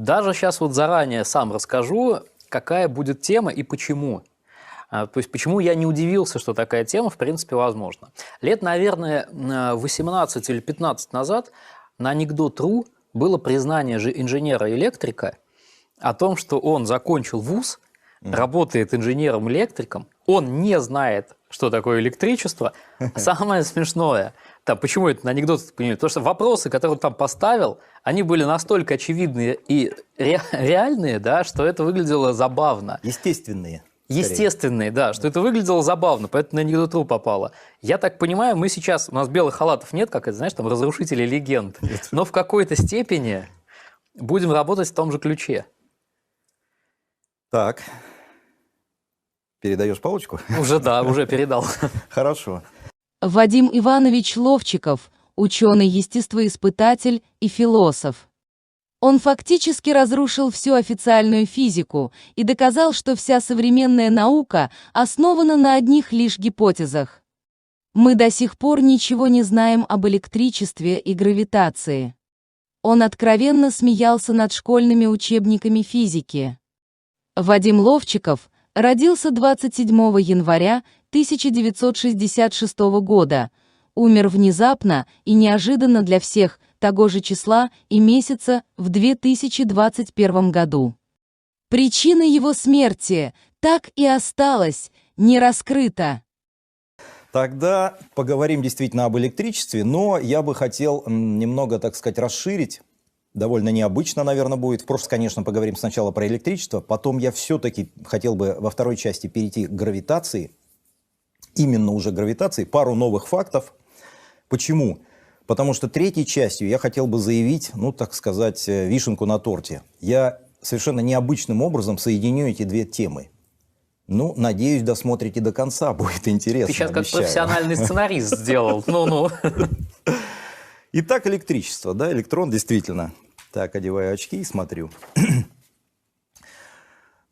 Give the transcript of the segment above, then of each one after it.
Даже сейчас вот заранее сам расскажу, какая будет тема и почему. То есть, почему я не удивился, что такая тема, в принципе, возможна. Лет, наверное, 18 или 15 назад на анекдот.ру было признание же инженера-электрика о том, что он закончил вуз, работает инженером-электриком, он не знает, что такое электричество. Самое смешное, там, почему это анекдот, потому что вопросы, которые он там поставил, они были настолько очевидные и реальные, да, что это выглядело забавно. Естественные. Естественные, да, что это выглядело забавно, поэтому на анекдот.ру попало. Я так понимаю, мы сейчас, у нас белых халатов нет, как это, знаешь, там, разрушители легенд, но в какой-то степени будем работать в том же ключе. Так. Передаешь палочку? Уже да, уже передал. Хорошо. Вадим Иванович Ловчиков, ученый-естествоиспытатель и философ. Он фактически разрушил всю официальную физику и доказал, что вся современная наука основана на одних лишь гипотезах. Мы до сих пор ничего не знаем об электричестве и гравитации. Он откровенно смеялся над школьными учебниками физики. Вадим Ловчиков родился 27 января 1966 года, умер внезапно и неожиданно для всех того же числа и месяца в 2021 году. Причина его смерти так и осталась не раскрыта. Тогда поговорим действительно об электричестве, но я бы хотел немного, так сказать, расширить. Довольно необычно, наверное, будет. В прошлом, конечно, поговорим сначала про электричество, потом я все-таки хотел бы во второй части перейти к гравитации, именно уже гравитации, пару новых фактов. Почему? Потому что третьей частью я хотел бы заявить, ну, так сказать, вишенку на торте. Я совершенно необычным образом соединю эти две темы. Ну, надеюсь, досмотрите до конца, будет интересно. Ты сейчас как обещаю. профессиональный сценарист сделал. Ну-ну. Итак, электричество, да, электрон действительно. Так, одеваю очки и смотрю.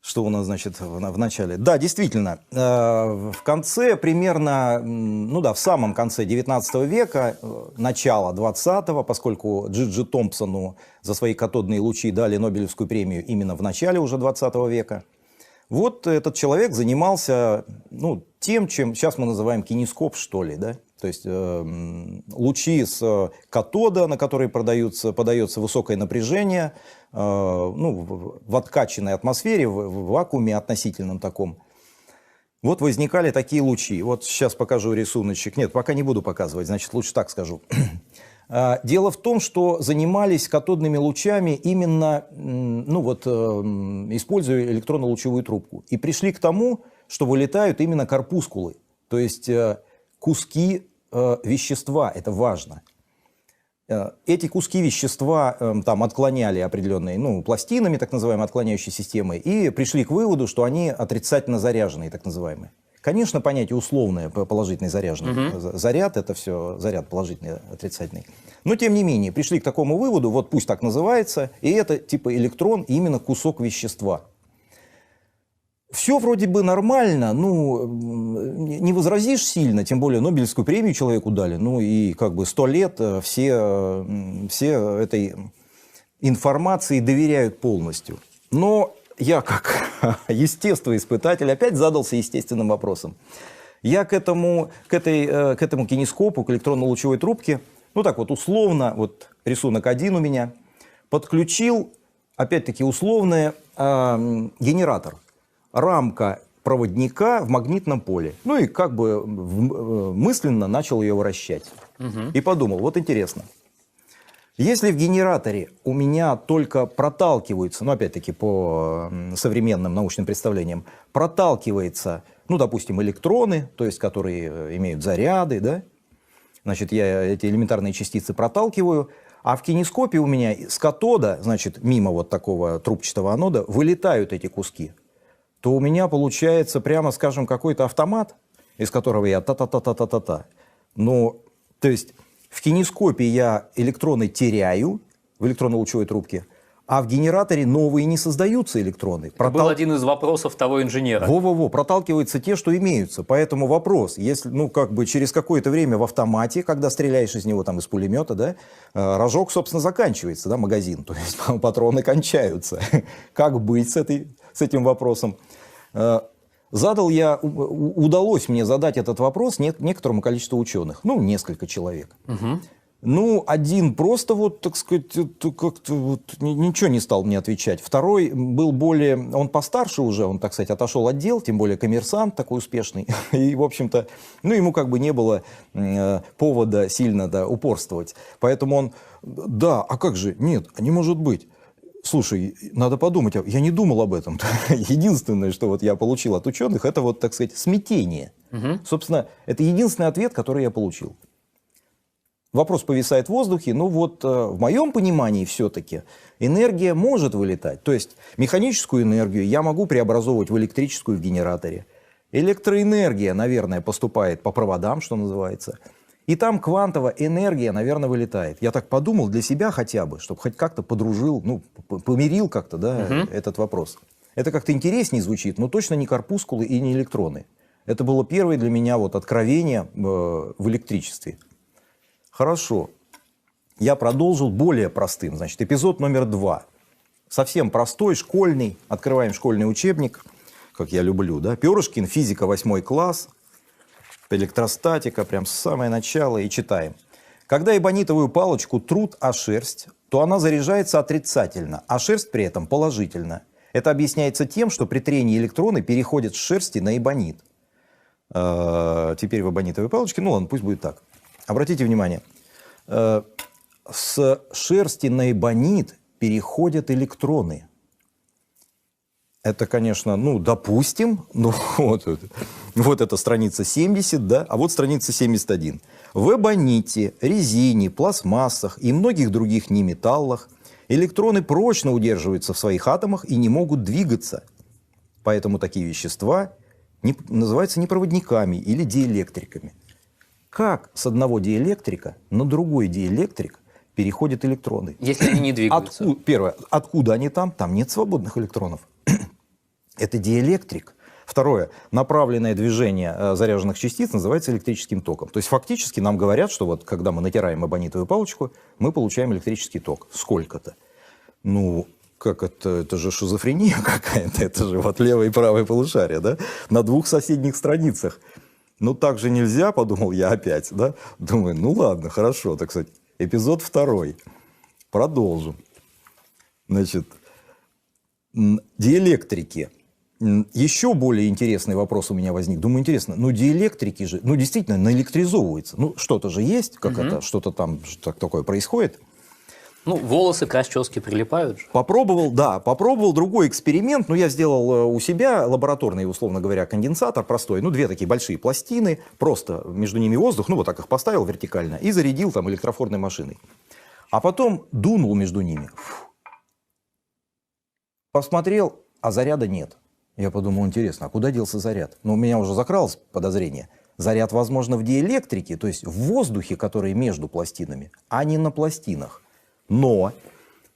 Что у нас, значит, в начале? Да, действительно, в конце примерно, ну да, в самом конце 19 века, начало 20-го, поскольку Джи Томпсону за свои катодные лучи дали Нобелевскую премию именно в начале уже 20 века, вот этот человек занимался, ну, тем, чем сейчас мы называем кинескоп, что ли, да? То есть лучи с катода, на которые подается высокое напряжение, ну, в откачанной атмосфере, в вакууме относительном таком. Вот возникали такие лучи. Вот сейчас покажу рисуночек. Нет, пока не буду показывать, значит, лучше так скажу. Дело в том, что занимались катодными лучами именно, ну вот, используя электронно-лучевую трубку. И пришли к тому, что вылетают именно корпускулы, то есть куски вещества, это важно. Эти куски вещества там отклоняли определенные, ну, пластинами, так называемой отклоняющей системой, и пришли к выводу, что они отрицательно заряженные, так называемые. Конечно, понятие условное, положительный заряженный. Заряд – это все заряд положительный, отрицательный. Но, тем не менее, пришли к такому выводу, вот пусть так называется, и это типа электрон, именно кусок вещества. Все вроде бы нормально, ну, не возразишь сильно, тем более Нобелевскую премию человеку дали, ну и как бы 100 лет все этой информации доверяют полностью. Но я как естествоиспытатель опять задался естественным вопросом. Я к этому кинескопу, к электронно-лучевой трубке, ну так вот условно, вот рисунок 1 у меня, подключил, опять-таки условный генератор. Рамка проводника в магнитном поле. Ну и как бы мысленно начал ее вращать. И подумал, вот интересно. Если в генераторе у меня только проталкиваются, ну опять-таки по современным научным представлениям, проталкивается, ну допустим, электроны, то есть которые имеют заряды, да, значит я эти элементарные частицы проталкиваю, а в кинескопе у меня с катода, значит мимо вот такого трубчатого анода, вылетают эти куски, то у меня получается, прямо скажем, какой-то автомат, из которого я та-та-та-та-та-та-та. Ну, то есть в кинескопе я электроны теряю в электронно-лучевой трубке, А в генераторе новые не создаются электроны. Это был один из вопросов того инженера. Во-во-во, проталкиваются те, что имеются. Поэтому вопрос, если, ну, как бы через какое-то время в автомате, когда стреляешь из него, там, из пулемета, да, рожок, собственно, заканчивается, да, магазин, то есть патроны кончаются. Как быть с этим вопросом? Удалось мне задать этот вопрос некоторому количеству ученых, ну, несколько человек. Угу. Ну, один просто вот, так сказать, как-то вот ничего не стал мне отвечать. Второй был более, он постарше уже, он, так сказать, отошел от дел, тем более коммерсант такой успешный. И, в общем-то, ну, ему как бы не было повода сильно, да, упорствовать. Поэтому он, да, а как же, нет, не может быть. Слушай, надо подумать, я не думал об этом. Единственное, что вот я получил от ученых, это вот, так сказать, смятение. Угу. Собственно, это единственный ответ, который я получил. Вопрос повисает в воздухе, ну вот в моем понимании все-таки энергия может вылетать. То есть механическую энергию я могу преобразовывать в электрическую в генераторе. Электроэнергия, наверное, поступает по проводам, что называется. И там квантовая энергия, наверное, вылетает. Я так подумал для себя хотя бы, чтобы хоть как-то подружил, ну, помирил как-то, да, этот вопрос. Это как-то интереснее звучит, но точно не корпускулы и не электроны. Это было первое для меня вот откровение в электричестве. Хорошо. Я продолжил более простым. Значит, эпизод номер 2. Совсем простой, школьный. Открываем школьный учебник, как я люблю. Да? Перышкин, физика, 8 класс. Электростатика, прям с самого начала. И читаем. Когда эбонитовую палочку трут о шерсть, то она заряжается отрицательно, а шерсть при этом положительно. Это объясняется тем, что при трении электроны переходят с шерсти на эбонит. Теперь в эбонитовой палочке, ну ладно, пусть будет так. Обратите внимание, с шерсти на эбонит переходят электроны. Это, конечно, ну, допустим, ну, вот это страница 70, да, а вот страница 71. В эбоните, резине, пластмассах и многих других неметаллах электроны прочно удерживаются в своих атомах и не могут двигаться. Поэтому такие вещества называются непроводниками или диэлектриками. Как с одного диэлектрика на другой диэлектрик переходят электроны? Если они не двигаются. Первое. Откуда они там? Там нет свободных электронов. Это диэлектрик. Второе. Направленное движение заряженных частиц называется электрическим током. То есть фактически нам говорят, что вот когда мы натираем эбонитовую палочку, мы получаем электрический ток. Сколько-то. Ну, как это? Это же шизофрения какая-то. Это же вот левое и правое полушарие, да? На двух соседних страницах. Ну, так же нельзя, подумал я опять, да? Думаю, ну ладно, хорошо, так сказать. Эпизод 2. Продолжим. Значит, диэлектрики. Еще более интересный вопрос у меня возник. Думаю, интересно, ну диэлектрики же, ну действительно наэлектризовываются. Ну, что-то же есть, как это, что-то там такое происходит. Ну, волосы к расческе прилипают же. Попробовал другой эксперимент. Ну, я сделал у себя лабораторный, условно говоря, конденсатор простой. Ну, 2 такие большие пластины, просто между ними воздух, ну, вот так их поставил вертикально и зарядил там электрофорной машиной. А потом дунул между ними. Посмотрел, а заряда нет. Я подумал, интересно, а куда делся заряд? Ну, у меня уже закралось подозрение. Заряд, возможно, в диэлектрике, то есть в воздухе, который между пластинами, а не на пластинах. Но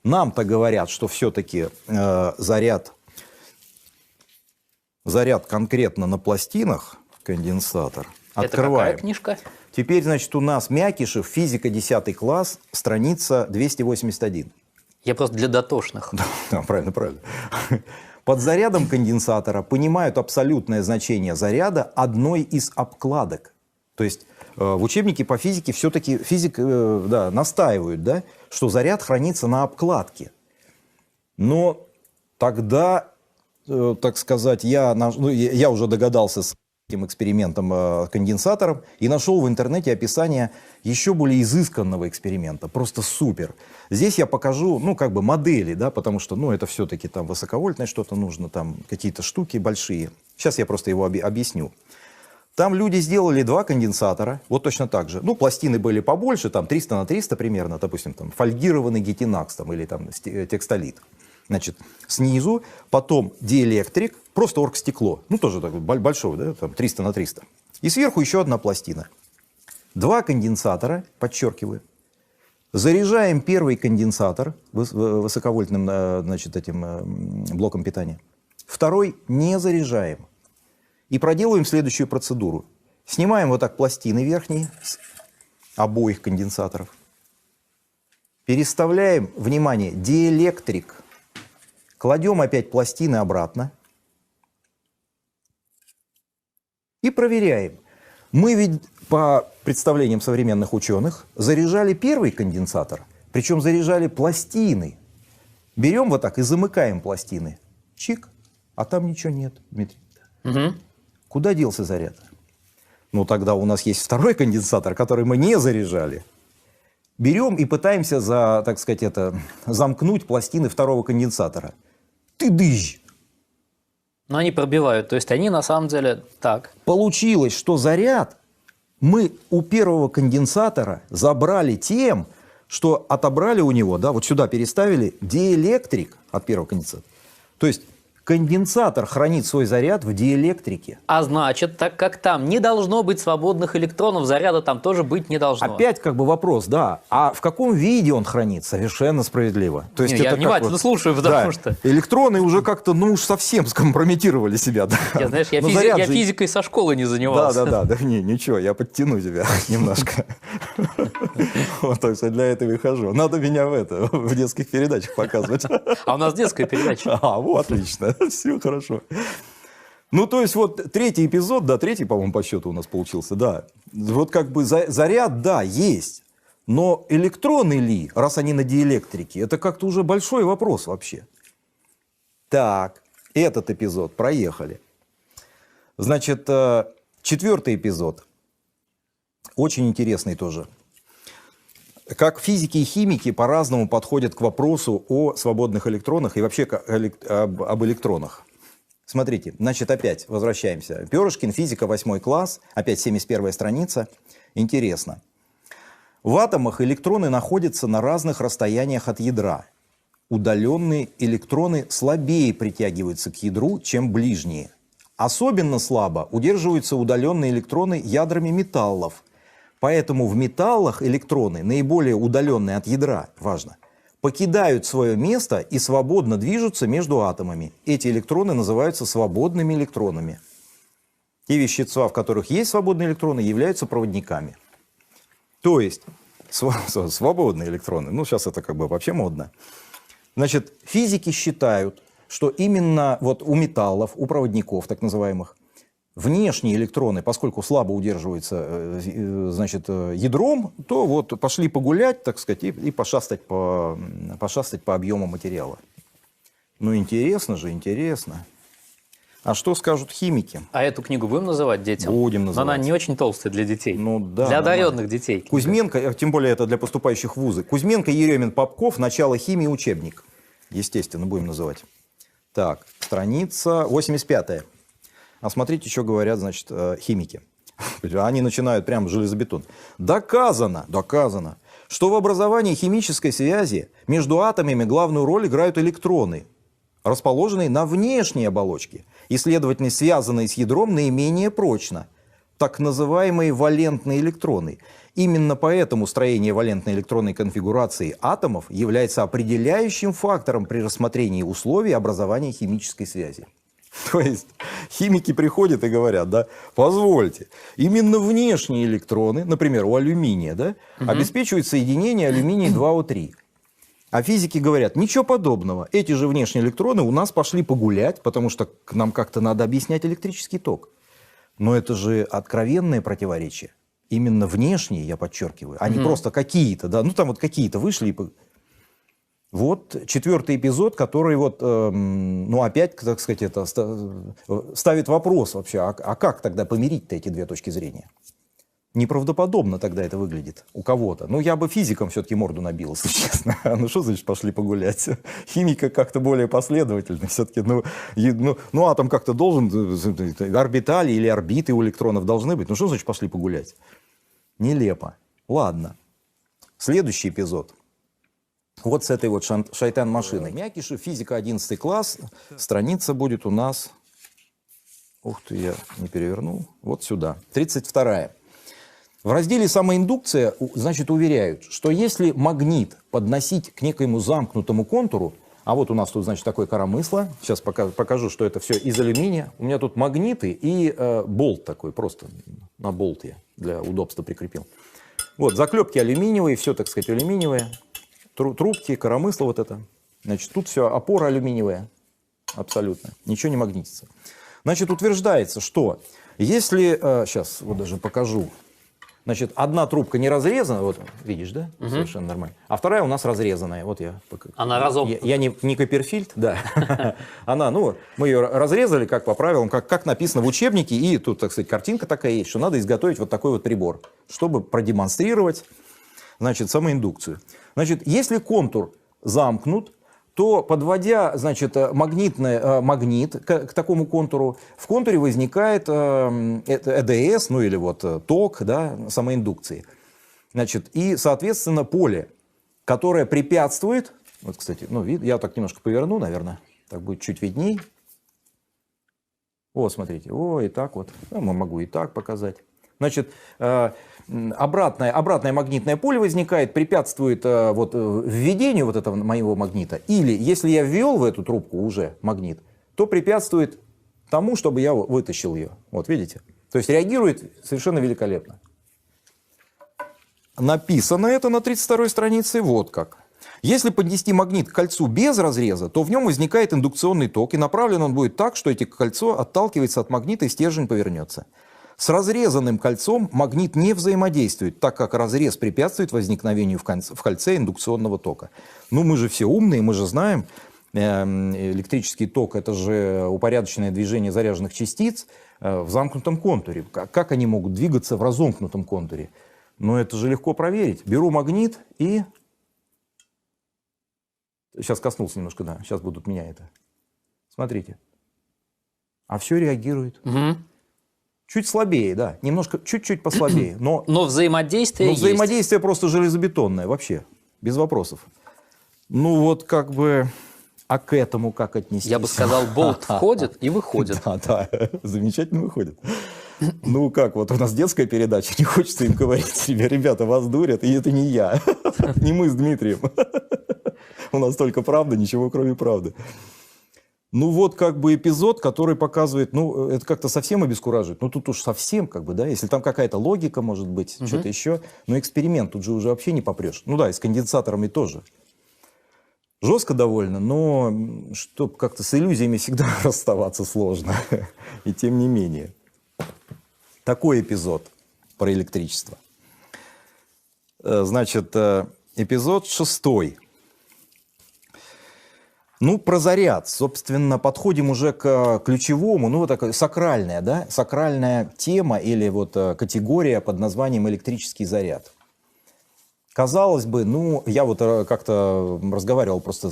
нам-то говорят, что все-таки заряд конкретно на пластинах, конденсатор. Это Открываем. какая книжка? Теперь, значит, у нас Мякишев, физика, 10 класс, страница 281. Я просто для дотошных. Да, правильно. Под зарядом конденсатора понимают абсолютное значение заряда одной из обкладок. То есть в учебнике по физике все-таки настаивают, да, что заряд хранится на обкладке. Но тогда, так сказать, я уже догадался с этим экспериментом конденсатором и нашел в интернете описание еще более изысканного эксперимента. Просто супер. Здесь я покажу, ну, как бы модели, да, потому что, ну, это все-таки там высоковольтное что-то нужно, там какие-то штуки большие. Сейчас я просто его объясню. Там люди сделали 2 конденсатора, вот точно так же. Ну, пластины были побольше, там 300 на 300 примерно, допустим, там фольгированный гетинакс там, или там текстолит. Значит, снизу, потом диэлектрик, просто оргстекло, ну, тоже так большого, да, там 300 на 300. И сверху еще одна пластина. 2 конденсатора, подчеркиваю, Заряжаем первый конденсатор высоковольтным, значит, этим блоком питания. Второй не заряжаем. И проделываем следующую процедуру. Снимаем вот так пластины верхние с обоих конденсаторов. Переставляем, внимание, диэлектрик. Кладем опять пластины обратно. И проверяем. Мы ведь по представлениям современных ученых заряжали первый конденсатор, причем заряжали пластины. Берем вот так и замыкаем пластины. Чик, а там ничего нет, Дмитрий. Угу. Куда делся заряд? Ну, тогда у нас есть второй конденсатор, который мы не заряжали. Берем и пытаемся, так сказать, замкнуть пластины второго конденсатора. Ты-дыщ! Но они пробивают, то есть они на самом деле так. Получилось, что заряд мы у первого конденсатора забрали тем, что отобрали у него, да, вот сюда переставили диэлектрик от первого конденсатора. То есть конденсатор хранит свой заряд в диэлектрике. А значит, так как там не должно быть свободных электронов, заряда там тоже быть не должно. Опять как бы вопрос, да. А в каком виде он хранит? Совершенно справедливо. То есть Не, я это внимательно вот, слушаю, потому что... Электроны уже как-то, ну уж совсем скомпрометировали себя. Да. Я, знаешь, я, я физикой со школы не занимался. Да, ничего, я подтяну тебя немножко. Вот, то есть для этого и хожу. Надо меня в детских передачах показывать. А у нас детская передача. А, вот, отлично. Все хорошо. Ну, то есть, вот третий эпизод, да, третий, по-моему, по счету у нас получился, да. Вот как бы заряд, да, есть. Но электроны ли, раз они на диэлектрике, это как-то уже большой вопрос вообще. Так, этот эпизод проехали. Значит, четвертый эпизод. Очень интересный тоже. Как физики и химики по-разному подходят к вопросу о свободных электронах и вообще об электронах. Смотрите, значит, опять возвращаемся. Перышкин, физика, 8 класс, опять 71 страница. Интересно. В атомах электроны находятся на разных расстояниях от ядра. Удаленные электроны слабее притягиваются к ядру, чем ближние. Особенно слабо удерживаются удаленные электроны ядрами металлов. Поэтому в металлах электроны, наиболее удаленные от ядра, важно, покидают свое место и свободно движутся между атомами. Эти электроны называются свободными электронами. Те вещества, в которых есть свободные электроны, являются проводниками. То есть, свободные электроны, ну сейчас это как бы вообще модно. Значит, физики считают, что именно вот у металлов, у проводников так называемых, внешние электроны, поскольку слабо удерживаются, значит, ядром, то вот пошли погулять, так сказать, и пошастать по объему материала. Ну, интересно же, интересно. А что скажут химики? А эту книгу будем называть детям? Будем называть. Но она не очень толстая для детей. Ну, да, для одаренных нормально. детей. Кузьменко, тем более это для поступающих в вузы. Кузьменко, Еремин, Попков, «Начало химии. Учебник». Естественно, будем называть. Так, страница 85-я. А смотрите, что говорят, значит, химики. Они начинают прямо железобетон. Доказано, что в образовании химической связи между атомами главную роль играют электроны, расположенные на внешней оболочке, и, следовательно, связанные с ядром наименее прочно. Так называемые валентные электроны. Именно поэтому строение валентной электронной конфигурации атомов является определяющим фактором при рассмотрении условий образования химической связи. То есть химики приходят и говорят, да, позвольте, именно внешние электроны, например, у алюминия, да, обеспечивают соединение алюминий-2О3. А физики говорят, ничего подобного, эти же внешние электроны у нас пошли погулять, потому что нам как-то надо объяснять электрический ток. Но это же откровенное противоречие. Именно внешние, я подчеркиваю, а не просто какие-то, да, ну там вот какие-то вышли и... Вот четвертый эпизод, который вот, ну опять, так сказать, это ставит вопрос вообще, а как тогда помирить-то эти две точки зрения? Неправдоподобно тогда это выглядит у кого-то. Ну, я бы физикам все-таки морду набил, если честно. Ну, что значит пошли погулять? Химика как-то более последовательна. Все-таки, ну, атом как-то должен, орбитали или орбиты у электронов должны быть. Ну, что значит пошли погулять? Нелепо. Ладно. Следующий эпизод. Вот с этой вот шайтан-машиной. Мякишев, физика, 11 класс. Страница будет у нас... Ух ты, я не перевернул. Вот сюда. 32-я. В разделе «Самоиндукция», значит, уверяют, что если магнит подносить к некоему замкнутому контуру, а вот у нас тут, значит, такое коромысло, сейчас покажу, что это все из алюминия. У меня тут магниты и болт такой, просто на болт я для удобства прикрепил. Вот, заклепки алюминиевые, все, так сказать, алюминиевые, трубки, коромысло вот это. Значит, тут все опора алюминиевая, абсолютно, ничего не магнитится. Значит, утверждается, что если, сейчас вот даже покажу, значит, одна трубка не разрезана, вот видишь, да, совершенно нормально, а вторая у нас разрезанная, вот я. Она разом. Я не Копперфильд, да, она, ну, мы ее разрезали, как по правилам, как написано в учебнике, и тут, так сказать, картинка такая есть, что надо изготовить вот такой вот прибор, чтобы продемонстрировать, значит, самоиндукцию. Значит, если контур замкнут, то, подводя, значит, магнит к такому контуру, в контуре возникает ЭДС, ну или вот ток, да, самоиндукции. Значит, и, соответственно, поле, которое препятствует, вот, кстати, ну, я так немножко поверну, наверное, так будет чуть видней. Вот, смотрите, о, и так вот, ну, могу и так показать. Значит, обратное магнитное поле возникает, препятствует вот, введению вот этого моего магнита. Или, если я ввел в эту трубку уже магнит, то препятствует тому, чтобы я вытащил ее. Вот, видите? То есть реагирует совершенно великолепно. Написано это на 32-й странице вот как. Если поднести магнит к кольцу без разреза, то в нем возникает индукционный ток, и направлен он будет так, что это кольцо отталкивается от магнита и стержень повернется. С разрезанным кольцом магнит не взаимодействует, так как разрез препятствует возникновению в кольце индукционного тока. Ну, мы же все умные, мы же знаем, электрический ток – это же упорядоченное движение заряженных частиц в замкнутом контуре. Как они могут двигаться в разомкнутом контуре? Ну, это же легко проверить. Беру магнит и... Сейчас коснулся немножко, да, сейчас будут меня это. Смотрите. А все реагирует. Угу. Чуть слабее, да, немножко, чуть-чуть послабее. Но взаимодействие есть. Взаимодействие просто железобетонное, вообще, без вопросов. Ну вот как бы, а к этому как отнестись? Я бы сказал, болт входит и выходит. Да, замечательно выходит. Ну как, вот у нас детская передача, не хочется им говорить, ребята, вас дурят, и это не я, не мы с Дмитрием. У нас только правда, ничего кроме правды. Ну вот как бы эпизод, который показывает, ну это как-то совсем обескураживает. Ну тут уж совсем как бы, да, если там какая-то логика может быть, что-то еще. Но эксперимент тут же уже вообще не попрешь. Ну да, и с конденсаторами тоже. Жестко довольно, но чтоб как-то с иллюзиями всегда расставаться сложно. И тем не менее. Такой эпизод про электричество. Значит, эпизод 6. Ну, про заряд, собственно, подходим уже к ключевому, ну, вот такая сакральная, да, сакральная тема или вот категория под названием электрический заряд. Казалось бы, ну, я вот как-то разговаривал просто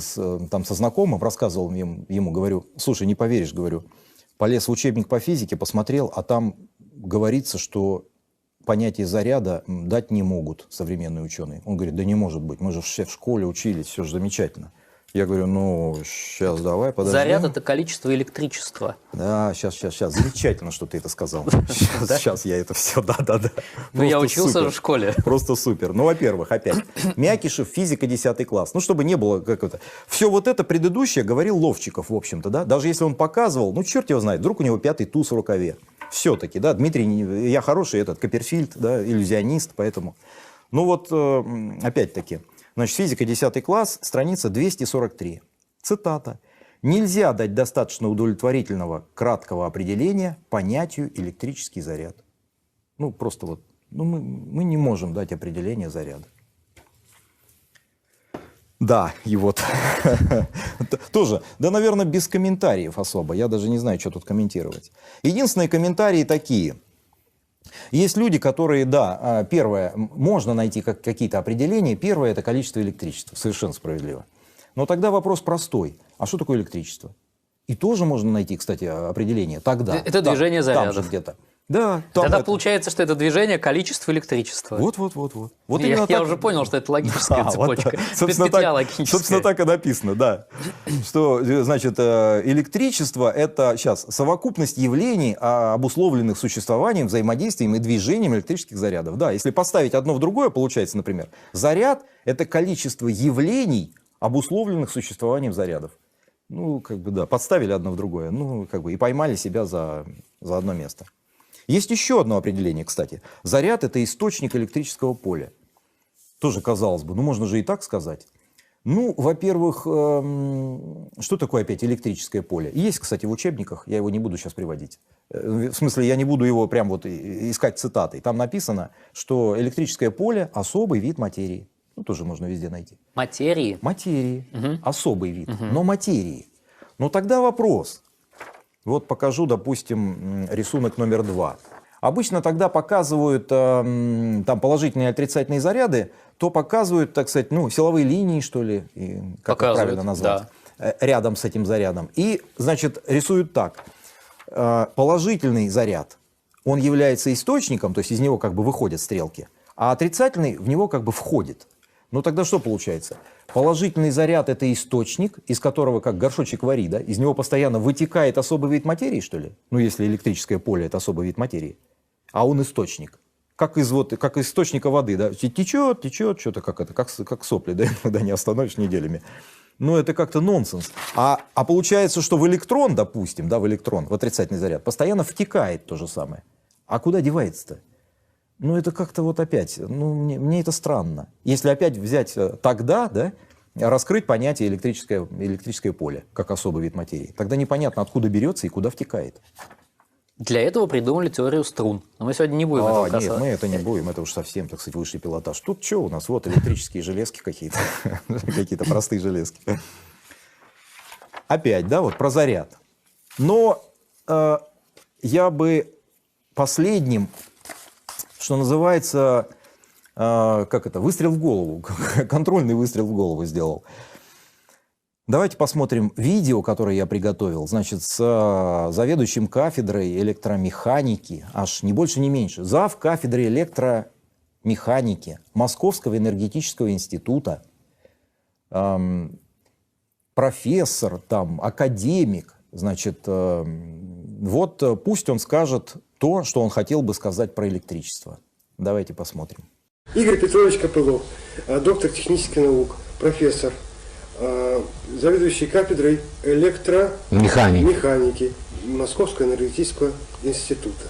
там со знакомым, рассказывал ему, говорю, слушай, не поверишь, говорю, полез в учебник по физике, посмотрел, а там говорится, что понятие заряда дать не могут современные ученые. Он говорит, да не может быть, мы же все в школе учились, все же замечательно. Я говорю, ну, сейчас давай, подожди. Заряд – это количество электричества. Да, сейчас. Замечательно, что ты это сказал. Сейчас я это все, да. Ну, я учился же в школе. Просто супер. Ну, во-первых, опять, Мякишев, физика, 10 класс. Ну, чтобы не было как-то... Все вот это предыдущее говорил Ловчиков, в общем-то, да. Даже если он показывал, ну, черт его знает, вдруг у него 5-й туз в рукаве. Все-таки, да, Дмитрий, я хороший этот Копперфильд, да, иллюзионист, поэтому... Ну, вот, опять-таки... Значит, физика, 10 класс, страница 243. Цитата. «Нельзя дать достаточно удовлетворительного краткого определения понятию электрический заряд». Ну, просто вот, ну, мы не можем дать определение заряда. Да, и вот тоже, да, наверное, без комментариев особо. Я даже не знаю, что тут комментировать. Единственные комментарии такие. Есть люди, которые, да, первое, можно найти какие-то определения. Первое – это количество электричества. Совершенно справедливо. Но тогда вопрос простой. А что такое электричество? И тоже можно найти, кстати, определение. Тогда. Это движение зарядов. Там же где-то. Да, Тогда получается, что это движение количества электричества. Вот. Вот Я уже понял, что это логическая цепочка. Петля логическая. Собственно, так и написано, да. Что, значит, электричество – это сейчас совокупность явлений, обусловленных существованием, взаимодействием и движением электрических зарядов. Да, если поставить одно в другое, получается, например, заряд – это количество явлений, обусловленных существованием зарядов. Ну, как бы, да, подставили одно в другое, ну, как бы, и поймали себя за одно место. Есть еще одно определение, кстати. Заряд – это источник электрического поля. Тоже, казалось бы, ну, можно же и так сказать. Ну, во-первых, что такое опять электрическое поле? Есть, кстати, в учебниках, я его не буду сейчас приводить. В смысле, я не буду его прям вот искать цитатой. Там написано, что электрическое поле – особый вид материи. Ну, тоже можно везде найти. Материи? Материи. Угу. Особый вид, но материи. Но тогда вопрос. Вот покажу, допустим, рисунок номер 2. Обычно тогда показывают там положительные и отрицательные заряды, то показывают, так сказать, ну, силовые линии, что ли, и, как это правильно назвать, да, рядом с этим зарядом. И, значит, рисуют так. Положительный заряд, он является источником, то есть из него как бы выходят стрелки, а отрицательный в него как бы входит. Ну тогда что получается? Положительный заряд – это источник, из которого, как горшочек вари, да, из него постоянно вытекает особый вид материи, что ли? Ну, если электрическое поле – это особый вид материи. А он источник. Как из источника воды, да, течет, что-то как сопли, да, иногда не остановишь неделями. Ну, это как-то нонсенс. А получается, что в электрон, допустим, да, в отрицательный заряд, постоянно втекает то же самое. А куда девается-то? Ну, это как-то вот опять, ну, мне это странно. Если опять взять тогда, да, раскрыть понятие электрическое поле, как особый вид материи, тогда непонятно, откуда берется и куда втекает. Для этого придумали теорию струн. Но мы сегодня не будем этого касаться. Нет, мы это не будем, это уж совсем, так сказать, высший пилотаж. Тут что у нас? Вот электрические железки какие-то, какие-то простые железки. Опять, да, вот про заряд. Но я бы последним, что называется, выстрел в голову, контрольный выстрел в голову сделал. Давайте посмотрим видео, которое я приготовил, значит, с заведующим кафедрой электромеханики, аж не больше, не меньше, зав. Кафедры электромеханики Московского энергетического института, профессор, там, академик, значит, вот пусть он скажет то, что он хотел бы сказать про электричество. Давайте посмотрим. Игорь Петрович Копылов, доктор технических наук, профессор, заведующий кафедрой электромеханики Московского энергетического института.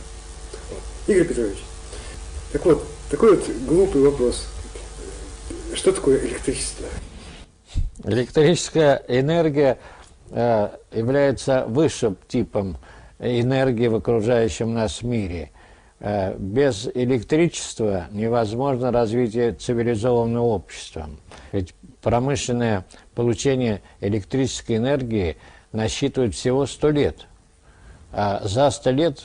Игорь Петрович, так вот, такой вот глупый вопрос. Что такое электричество? Электрическая энергия является высшим типом энергии в окружающем нас мире. Без электричества невозможно развитие цивилизованного общества. Ведь промышленное получение электрической энергии насчитывает всего 100 лет. А за 100 лет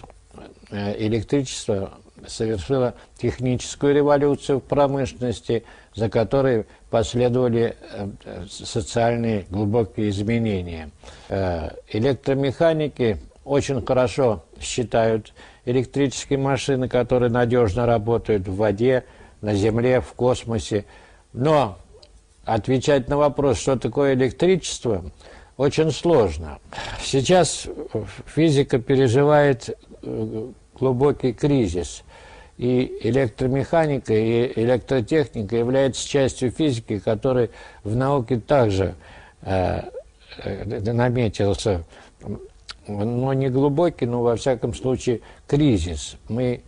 электричество совершило техническую революцию в промышленности, за которой последовали социальные глубокие изменения. Электромеханики очень хорошо считают электрические машины, которые надежно работают в воде, на земле, в космосе. Но отвечать на вопрос, что такое электричество, очень сложно. Сейчас физика переживает глубокий кризис. И электромеханика, и электротехника являются частью физики, которая в науке также наметился, но не глубокий, но во всяком случае кризис. Мы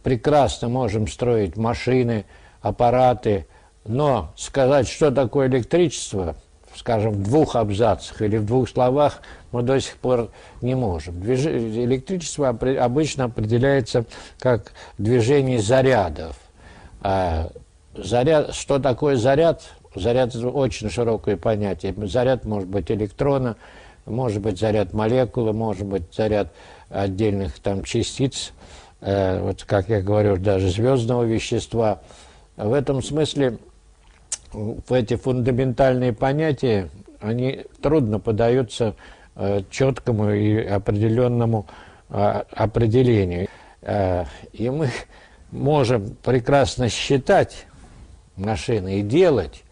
прекрасно можем строить машины, аппараты, но сказать, что такое электричество, скажем, в 2 абзацах или в 2 словах, мы до сих пор не можем. Электричество обычно определяется как движение зарядов. Что такое заряд? Заряд – это очень широкое понятие. Заряд может быть электрона, может быть заряд молекулы, может быть заряд отдельных там частиц, вот как я говорю, даже звездного вещества. В этом смысле эти фундаментальные понятия, они трудно поддаются четкому и определенному определению. И мы можем прекрасно считать машины и делать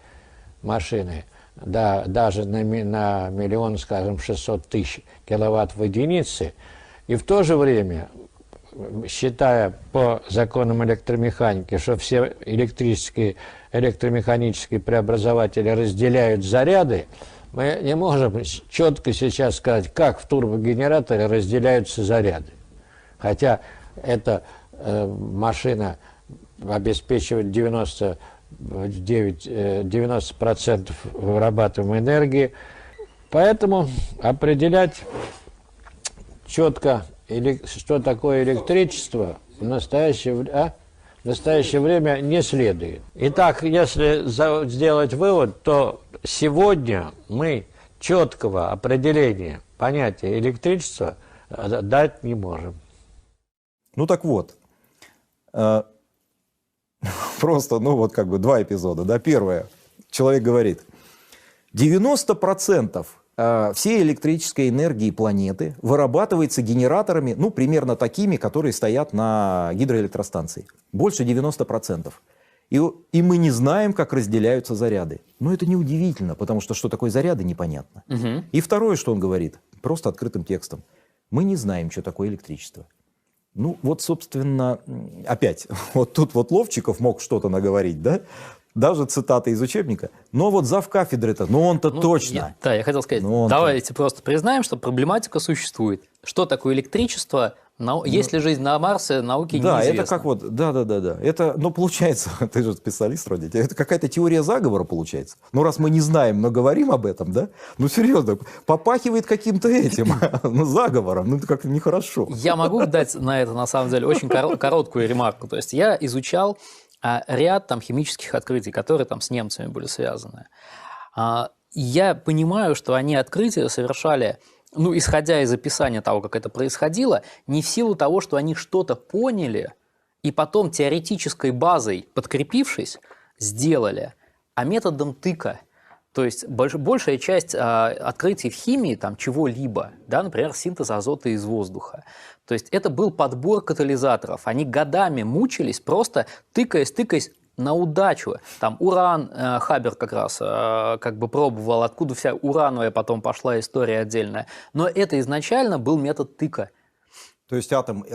машины, да, даже на миллион, скажем, 600 тысяч киловатт в единице, и в то же время, считая по законам электромеханики, что все электрические, электромеханические преобразователи разделяют заряды, мы не можем четко сейчас сказать, как в турбогенераторе разделяются заряды. Хотя эта машина обеспечивает 90% вырабатываемой энергии. Поэтому определять четко, что такое электричество, в настоящее время не следует. Итак, если сделать вывод, то сегодня мы четкого определения понятия электричества дать не можем. Ну так вот, просто, ну вот как бы два эпизода. Да? Первое, человек говорит, 90% всей электрической энергии планеты вырабатывается генераторами, ну примерно такими, которые стоят на гидроэлектростанции. Больше 90%. И мы не знаем, как разделяются заряды. Но это неудивительно, потому что такое заряды, непонятно. Угу. И второе, что он говорит, просто открытым текстом. Мы не знаем, что такое электричество. Ну, вот, собственно, опять, вот тут вот Ловчиков мог что-то наговорить, да? Даже цитаты из учебника. Но вот завкафедры-то, ну он-то точно. Я хотел сказать, давайте просто признаем, что проблематика существует. Что такое электричество? Есть ли жизнь на Марсе, науке неизвестно. Да, это как вот, да. Это, ну, получается, ты же специалист вроде, это какая-то теория заговора получается. Ну, раз мы не знаем, но говорим об этом, да? Ну, серьезно, попахивает каким-то этим, заговором, ну, это как-то нехорошо. Я могу дать на это, на самом деле, очень короткую ремарку. То есть я изучал ряд там химических открытий, которые там с немцами были связаны. Я понимаю, что они открытия совершали, ну, исходя из описания того, как это происходило, не в силу того, что они что-то поняли и потом теоретической базой, подкрепившись, сделали, а методом тыка. То есть большая часть открытий в химии там, чего-либо, да, например, синтез азота из воздуха, то есть это был подбор катализаторов. Они годами мучились, просто тыкаясь на удачу. Там уран, Хабер как раз как бы пробовал, откуда вся урановая потом пошла история отдельная. Но это изначально был метод тыка. То есть атом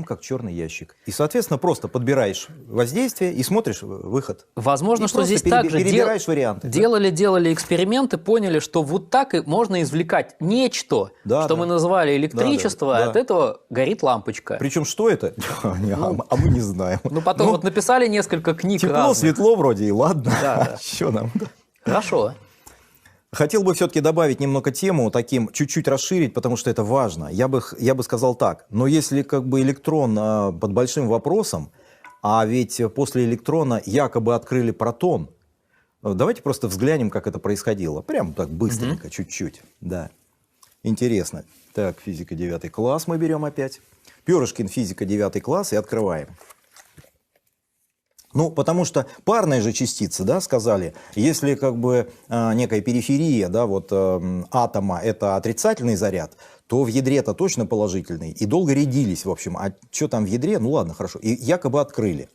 как черный ящик. И, соответственно, просто подбираешь воздействие и смотришь выход. Возможно, и что здесь также перебираешь варианты. Делали эксперименты, поняли, что вот так и можно извлекать нечто, что мы называли электричество, от этого горит лампочка. Причем что это? А мы не знаем. Ну, потом вот написали несколько книг тепло, разных. светло вроде, и ладно. Да. Что нам? Хорошо. Хотел бы все-таки добавить немного тему, таким чуть-чуть расширить, потому что это важно. Я бы сказал так, но если как бы электрон под большим вопросом, а ведь после электрона якобы открыли протон, давайте просто взглянем, как это происходило. Прямо так быстренько, чуть-чуть. Да. Интересно. Так, физика 9 класс мы берем опять. Перышкин, физика 9 класс, и открываем. Ну, потому что парные же частицы, да, сказали, если как бы некая периферия, да, вот атома это отрицательный заряд, то в ядре-то точно положительный. И долго рядились, в общем. А что там в ядре? Ну ладно, хорошо. И якобы открыли.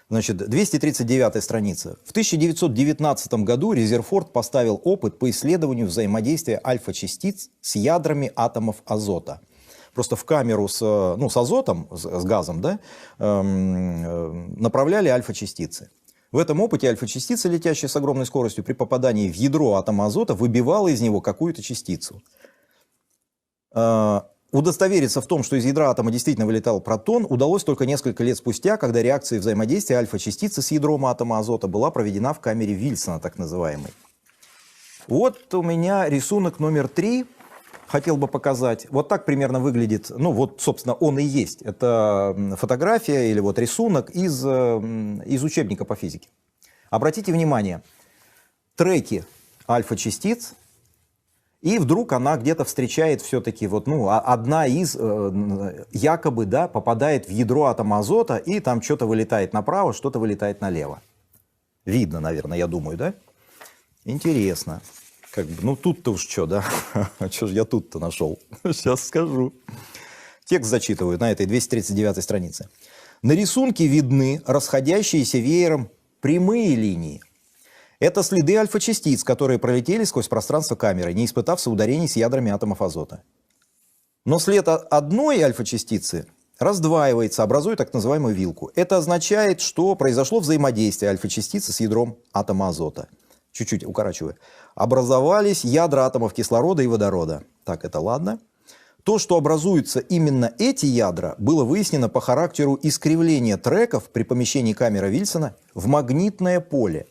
Значит, 239 страница. В 1919 году Резерфорд поставил опыт по исследованию взаимодействия альфа-частиц с ядрами атомов азота. Просто в камеру с азотом, с газом, да, направляли альфа-частицы. В этом опыте альфа-частица, летящая с огромной скоростью, при попадании в ядро атома азота, выбивала из него какую-то частицу. Удостовериться в том, что из ядра атома действительно вылетал протон, удалось только несколько лет спустя, когда реакция взаимодействия альфа-частицы с ядром атома азота была проведена в камере Вильсона, так называемой. Вот у меня рисунок номер 3. Хотел бы показать. Вот так примерно выглядит, ну вот, собственно, он и есть. Это фотография или вот рисунок из учебника по физике. Обратите внимание, треки альфа-частиц, и вдруг она где-то встречает все-таки, вот, ну, одна из, якобы, да, попадает в ядро атома азота, и там что-то вылетает направо, что-то вылетает налево. Видно, наверное, я думаю, да? Интересно. Как бы, ну тут-то уж что, да? Что же я тут-то нашел? Сейчас скажу. Текст зачитываю на этой 239 странице. На рисунке видны расходящиеся веером прямые линии. Это следы альфа-частиц, которые пролетели сквозь пространство камеры, не испытав соударений с ядрами атомов азота. Но след одной альфа-частицы раздваивается, образуя так называемую вилку. Это означает, что произошло взаимодействие альфа-частицы с ядром атома азота. Чуть-чуть укорачиваю. Образовались ядра атомов кислорода и водорода. Так, это ладно. То, что образуются именно эти ядра, было выяснено по характеру искривления треков при помещении камеры Вильсона в магнитное поле.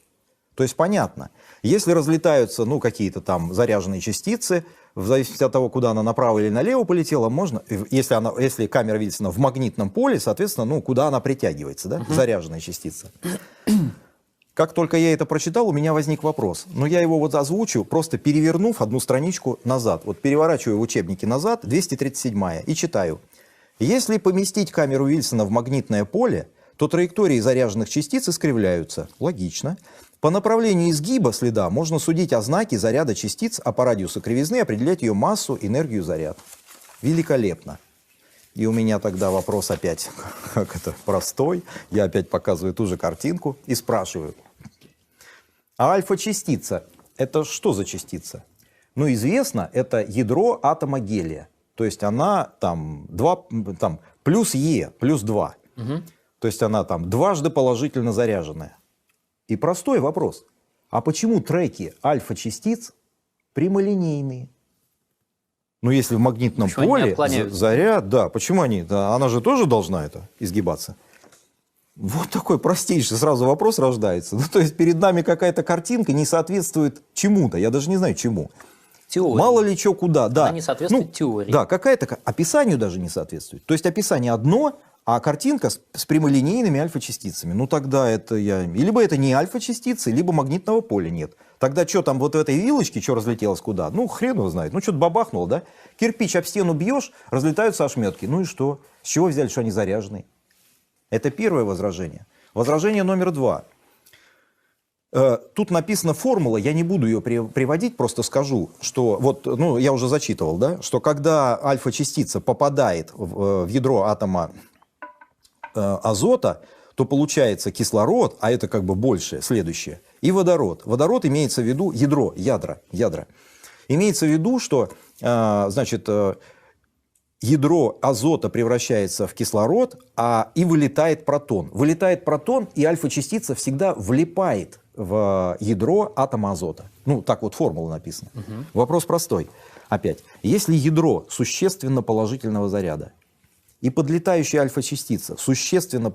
То есть понятно, если разлетаются какие-то там заряженные частицы, в зависимости от того, куда она направо или налево полетела, можно, если камера Вильсона в магнитном поле, соответственно, куда она притягивается, да, заряженная частица. Как только я это прочитал, у меня возник вопрос. Но я его вот озвучу, просто перевернув одну страничку назад. Вот переворачиваю в учебнике назад, 237-я, и читаю. Если поместить камеру Вильсона в магнитное поле, то траектории заряженных частиц искривляются. Логично. По направлению изгиба следа можно судить о знаке заряда частиц, а по радиусу кривизны определять ее массу, энергию, заряд. Великолепно. И у меня тогда вопрос опять, как это, простой. Я опять показываю ту же картинку и спрашиваю. А альфа-частица – это что за частица? Известно, это ядро атома гелия. То есть она там плюс Е, плюс 2. То есть она там дважды положительно заряженная. И простой вопрос. А почему треки альфа-частиц прямолинейные? Если в магнитном поле заряд, да, почему они? Да, она же тоже должна изгибаться. Вот такой простейший сразу вопрос рождается. То есть перед нами какая-то картинка не соответствует чему-то. Я даже не знаю чему. Теории. Мало ли что куда. Да. Она не соответствует теории. Да, какая-то описанию даже не соответствует. То есть описание одно, а картинка с прямолинейными альфа-частицами. Тогда либо это не альфа-частицы, либо магнитного поля нет. Тогда что там вот в этой вилочке, что разлетелось куда? Хрен его знает. Что-то бабахнуло, да? Кирпич об стену бьешь, разлетаются ошметки. И что? С чего взяли, что они заряжены? Это первое возражение. Возражение номер 2. Тут написана формула, я не буду ее приводить, просто скажу, что я уже зачитывал, да, что когда альфа-частица попадает в ядро атома азота, то получается кислород, а это как бы большее, следующее, и водород. Водород имеется в виду ядра. Имеется в виду, что, ядро азота превращается в кислород, и вылетает протон. Вылетает протон, и альфа-частица всегда влипает в ядро атома азота. Так вот формула написана. Вопрос простой. Опять, если ядро существенно положительного заряда, и подлетающая альфа-частица существенно,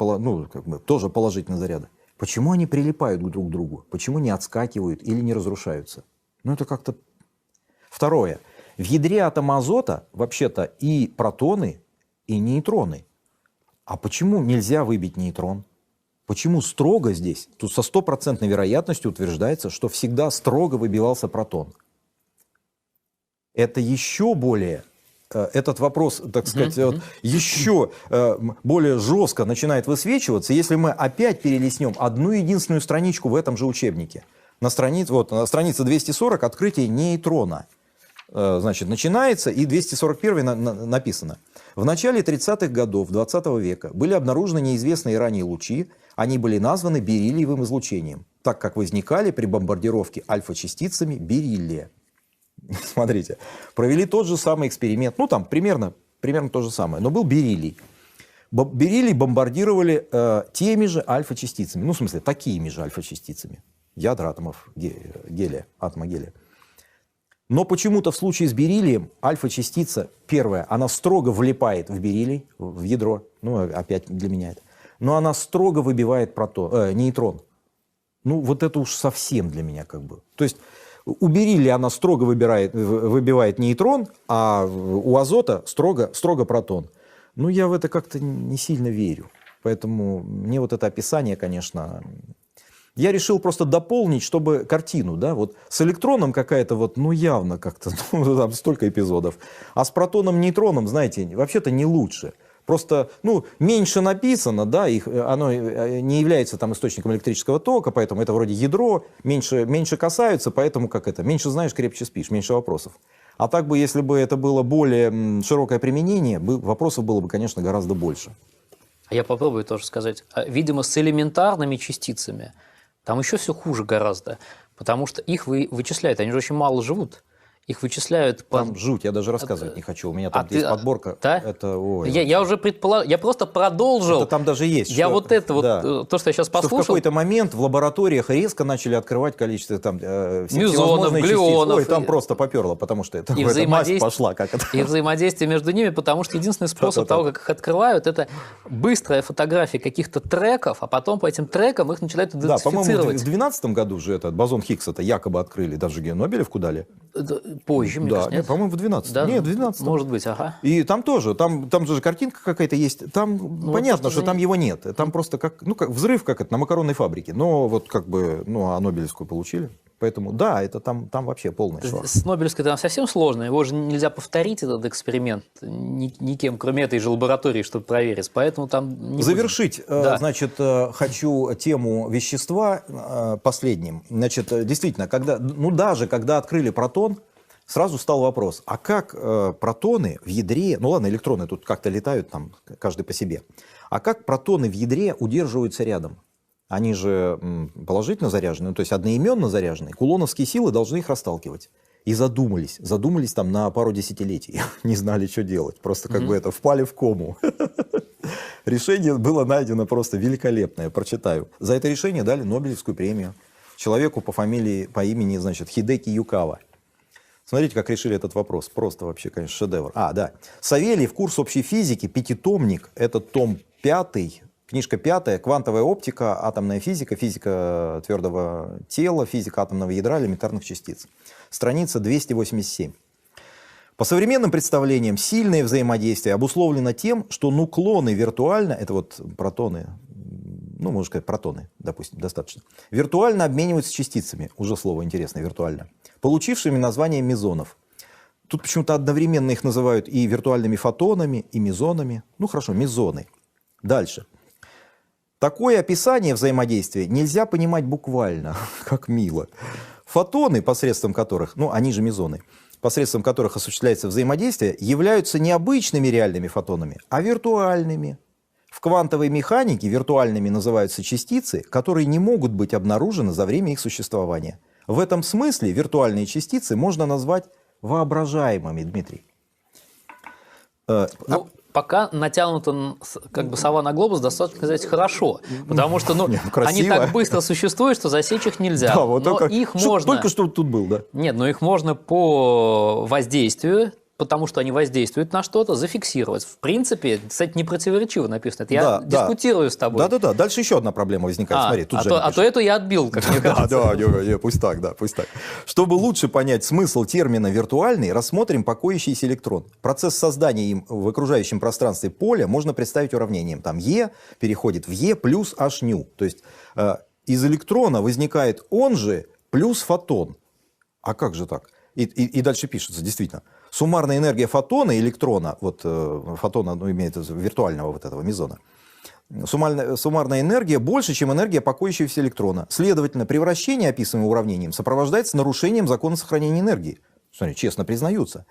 тоже положительного заряда, почему они прилипают друг к другу? Почему не отскакивают или не разрушаются? Это как-то... Второе. В ядре атома азота вообще-то и протоны, и нейтроны. А почему нельзя выбить нейтрон? Почему строго здесь? Тут со 100% вероятностью утверждается, что всегда строго выбивался протон. Это еще более... Этот вопрос, так сказать, еще более жестко начинает высвечиваться, если мы опять перелистнем одну единственную страничку в этом же учебнике. На странице 240 «Открытие нейтрона». Начинается, и 241 написано. В начале 30-х годов 20 века были обнаружены неизвестные ранее лучи, они были названы бериллиевым излучением, так как возникали при бомбардировке альфа-частицами бериллия. Смотрите, провели тот же самый эксперимент, примерно то же самое, но был бериллий. Бериллий бомбардировали теми же альфа-частицами, в смысле, такими же альфа-частицами, ядра атомов гелия, атома гелия. Но почему-то в случае с бериллием альфа-частица, первая, она строго влипает в бериллий, в ядро, опять для меня это, но она строго выбивает нейтрон. Вот это уж совсем для меня как бы. То есть у бериллия она строго выбивает нейтрон, а у азота строго протон. Я в это как-то не сильно верю. Поэтому мне вот это описание, конечно... Я решил просто дополнить, чтобы картину, да, с электроном какая-то явно как-то, там столько эпизодов. А с протоном, нейтроном, знаете, вообще-то не лучше. Просто, меньше написано, да, оно не является там источником электрического тока, поэтому это вроде ядро, меньше касаются, поэтому меньше знаешь, крепче спишь, меньше вопросов. А так бы, если бы это было более широкое применение, вопросов было бы, конечно, гораздо больше. А я попробую тоже сказать. Видимо, с элементарными частицами там еще все хуже гораздо, потому что их вычисляют, они же очень мало живут. Их вычисляют по... Там жуть, я даже рассказывать не хочу. У меня там есть подборка. Да? Это, ой, я уже предположил, я просто продолжил. это там даже есть. Я что, вот это да, вот, то, что я сейчас что послушал. в какой-то момент в лабораториях резко начали открывать количество там мезонов, глюонов. Ой, там просто поперло, потому что это И масть пошла. Как это. И взаимодействие между ними, потому что единственный способ того, как их открывают, это быстрая фотография каких-то треков, а потом по этим трекам их начинают Да, по-моему, в идентифицировать. 2012 году же этот бозон Хиггса-то якобы открыли, даже Нобелевку дали. Позже, мне Да, кажется, нет? по-моему, в 12. Да, Нет, в 12. может быть, ага. И там тоже, там же картинка какая-то есть. Там понятно, просто что там его нет. Там просто как взрыв, как это, на макаронной фабрике. Но вот как бы, а Нобелевскую получили. Поэтому, да, это там вообще полный швах. С Нобелевской там совсем сложно. Его же нельзя повторить, этот эксперимент, никем, кроме этой же лаборатории, чтобы проверить. Поэтому там не будем. Завершить, Да. значит, хочу тему вещества последним. Значит, действительно, даже когда открыли протон, сразу стал вопрос, а как протоны в ядре, ну ладно, электроны тут как-то летают там, каждый по себе, а как протоны в ядре удерживаются рядом? Они же положительно заряжены, то есть одноименно заряженные. Кулоновские силы должны их расталкивать. И задумались там на пару десятилетий. Не знали, что делать. Просто как бы впали в кому. Решение было найдено просто великолепное. Прочитаю. За это решение дали Нобелевскую премию человеку по имени, значит, Хидеки Юкава. Смотрите, как решили этот вопрос. Просто вообще, конечно, шедевр. Да. Савельев, курс общей физики, 5-томник. Это том 5. Книжка 5, квантовая оптика, атомная физика, физика твердого тела, физика атомного ядра, элементарных частиц. Страница 287. По современным представлениям, сильное взаимодействие обусловлено тем, что нуклоны виртуально, это вот протоны, можно сказать протоны, допустим, достаточно, виртуально обмениваются частицами, уже слово интересное, виртуально, получившими название мезонов. Тут почему-то одновременно их называют и виртуальными фотонами, и мезонами. Хорошо, мезоны. Дальше. Такое описание взаимодействия нельзя понимать буквально, как мило. Фотоны, посредством которых, они же мезоны, посредством которых осуществляется взаимодействие, являются не обычными реальными фотонами, а виртуальными. В квантовой механике виртуальными называются частицы, которые не могут быть обнаружены за время их существования. В этом смысле виртуальные частицы можно назвать воображаемыми, Дмитрий. Пока натянута как бы сова на глобус, достаточно сказать хорошо, потому что они красиво. так быстро существуют, что засечь их нельзя. Да, вот но только, их можно... Только что тут был, да. Нет, но их можно по воздействию, потому что они воздействуют на что-то, зафиксировать. В принципе, кстати, не противоречиво написано. Это я дискутирую с тобой. Да. Дальше еще одна проблема возникает. Смотри, тут то эту я отбил, как мне кажется. Да, пусть так. Чтобы лучше понять смысл термина «виртуальный», рассмотрим покоящийся электрон. Процесс создания им в окружающем пространстве поля можно представить уравнением. Там Е переходит в Е плюс H-ню. То есть из электрона возникает он же плюс фотон. А как же так? И дальше пишется, действительно. Суммарная энергия фотона и электрона, фотона, имеет виртуального этого мезона, суммарная энергия больше, чем энергия покоящегося электрона. Следовательно, превращение, описываемое уравнением, сопровождается нарушением закона сохранения энергии. Смотри, честно признаются.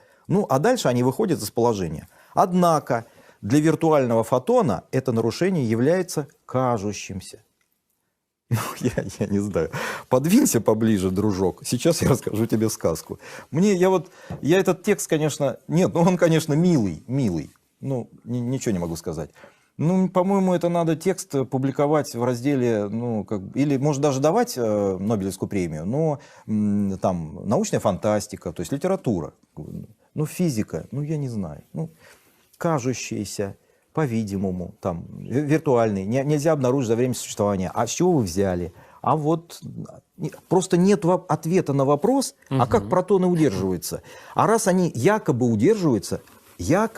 А дальше они выходят из положения. Однако, для виртуального фотона это нарушение является кажущимся. Я не знаю. Подвинься поближе, дружок. Сейчас я расскажу тебе сказку. Я этот текст, конечно... Нет, он, конечно, милый. Ничего не могу сказать. По-моему, это надо текст публиковать в разделе, или, может, даже давать Нобелевскую премию, но там научная фантастика, то есть литература, физика, я не знаю. Кажущаяся. По-видимому, там, виртуальный, нельзя обнаружить за время существования. А с чего вы взяли? Просто нет ответа на вопрос, а как протоны удерживаются. А раз они якобы удерживаются, я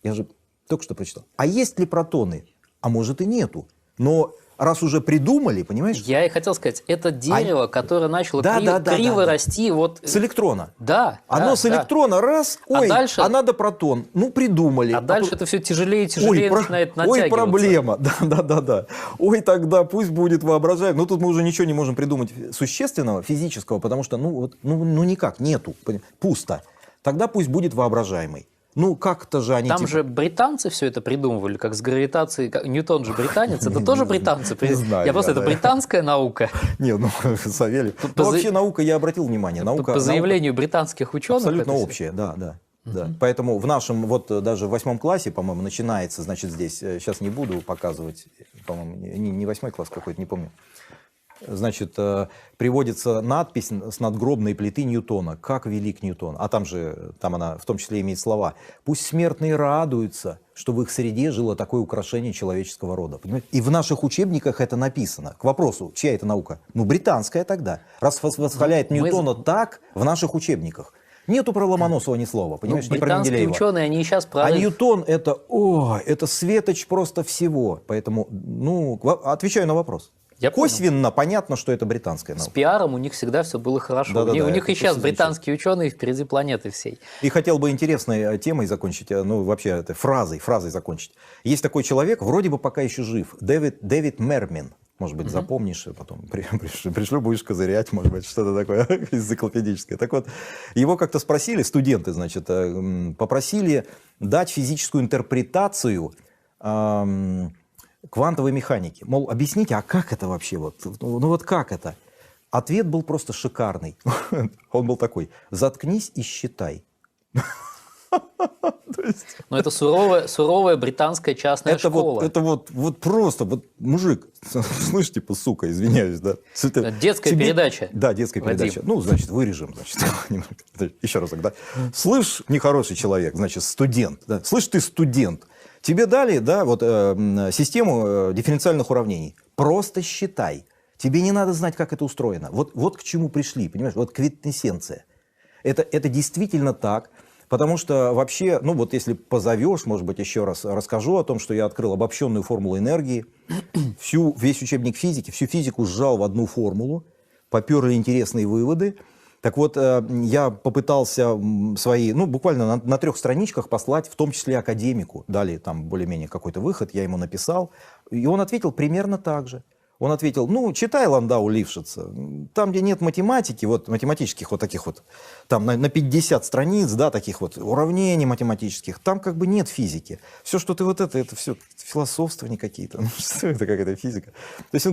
же только что прочитал, а есть ли протоны? А может и нету. Но раз уже придумали, понимаешь? Я и хотел сказать, это дерево, которое начало криво расти. С электрона. Да. Оно с электрона раз, а надо протон. Придумали. А дальше это все тяжелее и тяжелее начинает натягиваться. Ой, проблема. Да. Ой, тогда пусть будет воображаем. Тут мы уже ничего не можем придумать существенного, физического, потому что, никак, нету. Пусто. тогда пусть будет воображаемый. Ну, как-то же они... Там же британцы все это придумывали, как с гравитацией. Ньютон же британец, это тоже британцы. Не знаю Я просто, я, это да. британская наука. Не, ну, Савелий. По Вообще наука, я обратил внимание, наука... По заявлению британских ученых. Абсолютно это общее, да. Да. Поэтому в нашем, вот даже в 8 классе, по-моему, начинается, значит, здесь, сейчас не буду показывать, по-моему, не 8 класс какой-то, не помню. Значит, приводится надпись с надгробной плиты Ньютона. Как велик Ньютон. А там же, там она в том числе имеет слова. Пусть смертные радуются, что в их среде жило такое украшение человеческого рода. Понимаете? И в наших учебниках это написано. К вопросу, чья это наука? Ну, британская тогда. Раз восхваляет Ньютона так в наших учебниках. Нету про Ломоносова ни слова, понимаешь, не про британские Менделеева. ученые, они сейчас про... А Ньютон это светоч просто всего. Поэтому, ну, отвечаю на вопрос. Я понял. Косвенно понятно, что это британская С наука. пиаром у них всегда все было хорошо. Да-да-да, у них это и сейчас просто британские ученые впереди планеты всей. И хотел бы интересной темой закончить, ну, вообще, этой фразой закончить. Есть такой человек, вроде бы пока еще жив, Дэвид Мермин. Может быть, запомнишь, потом пришлю, будешь козырять, может быть, что-то такое энциклопедическое. Так вот, его как-то спросили, студенты, значит, попросили дать физическую интерпретацию квантовой механики. Мол, объясните, а как это вообще? Ну вот как это? Ответ был просто шикарный. Он был такой: заткнись и считай. Но это суровая британская частная школа. Это вот просто, вот мужик, слышь, типа, сука, извиняюсь, да. Детская передача. Да, детская Вадим. передача. Ну, значит, вырежем, значит, еще разок, да. Слышь, нехороший человек, значит, студент, да. Слышь, ты студент. Тебе дали, да, вот систему дифференциальных уравнений. Просто считай. Тебе не надо знать, как это устроено. Вот к чему пришли, понимаешь? Вот квинтэссенция. Это действительно так. Потому что вообще, ну вот если позовешь, может быть, еще раз расскажу о том, что я открыл обобщенную формулу энергии, весь учебник физики, всю физику сжал в одну формулу, поперли интересные выводы. Так вот, я попытался свои, ну буквально на 3 страничках послать, в том числе академику. Дали там более-менее какой-то выход, я ему написал, и он ответил примерно так же. Он ответил: ну, читай Ландау Лившица, там, где нет математики, вот математических вот таких вот, там на 50 страниц, да, таких вот уравнений математических, там как бы нет физики. Все, что ты вот это все философствования какие-то, ну, что это, какая-то физика. То есть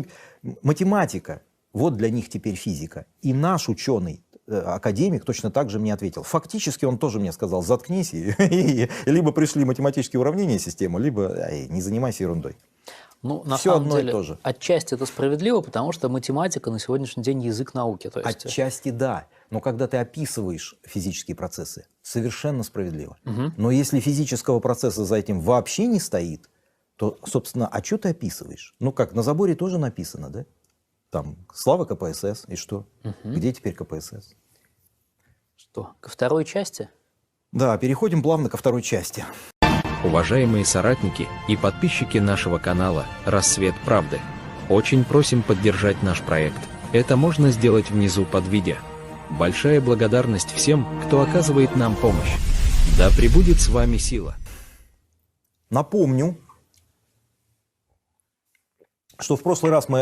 математика, вот для них теперь физика. И наш ученый, академик, точно так же мне ответил. Фактически он тоже мне сказал: заткнись, и либо пришли математические уравнения систему, либо не занимайся ерундой. Ну, на Все самом одно и деле, то же. отчасти это справедливо, потому что математика на сегодняшний день язык науки. То есть... Отчасти да, но когда ты описываешь физические процессы, совершенно справедливо. Но если физического процесса за этим вообще не стоит, то, собственно, а что ты описываешь? Ну как, на заборе тоже написано, да? Там, слава КПСС, и что? Где теперь КПСС? Что, ко второй части? Да, переходим плавно ко второй части. Уважаемые соратники и подписчики нашего канала «Рассвет правды», очень просим поддержать наш проект. Это можно сделать внизу под видео. Большая благодарность всем, кто оказывает нам помощь. Да пребудет с вами сила. Напомню, что в прошлый раз мы,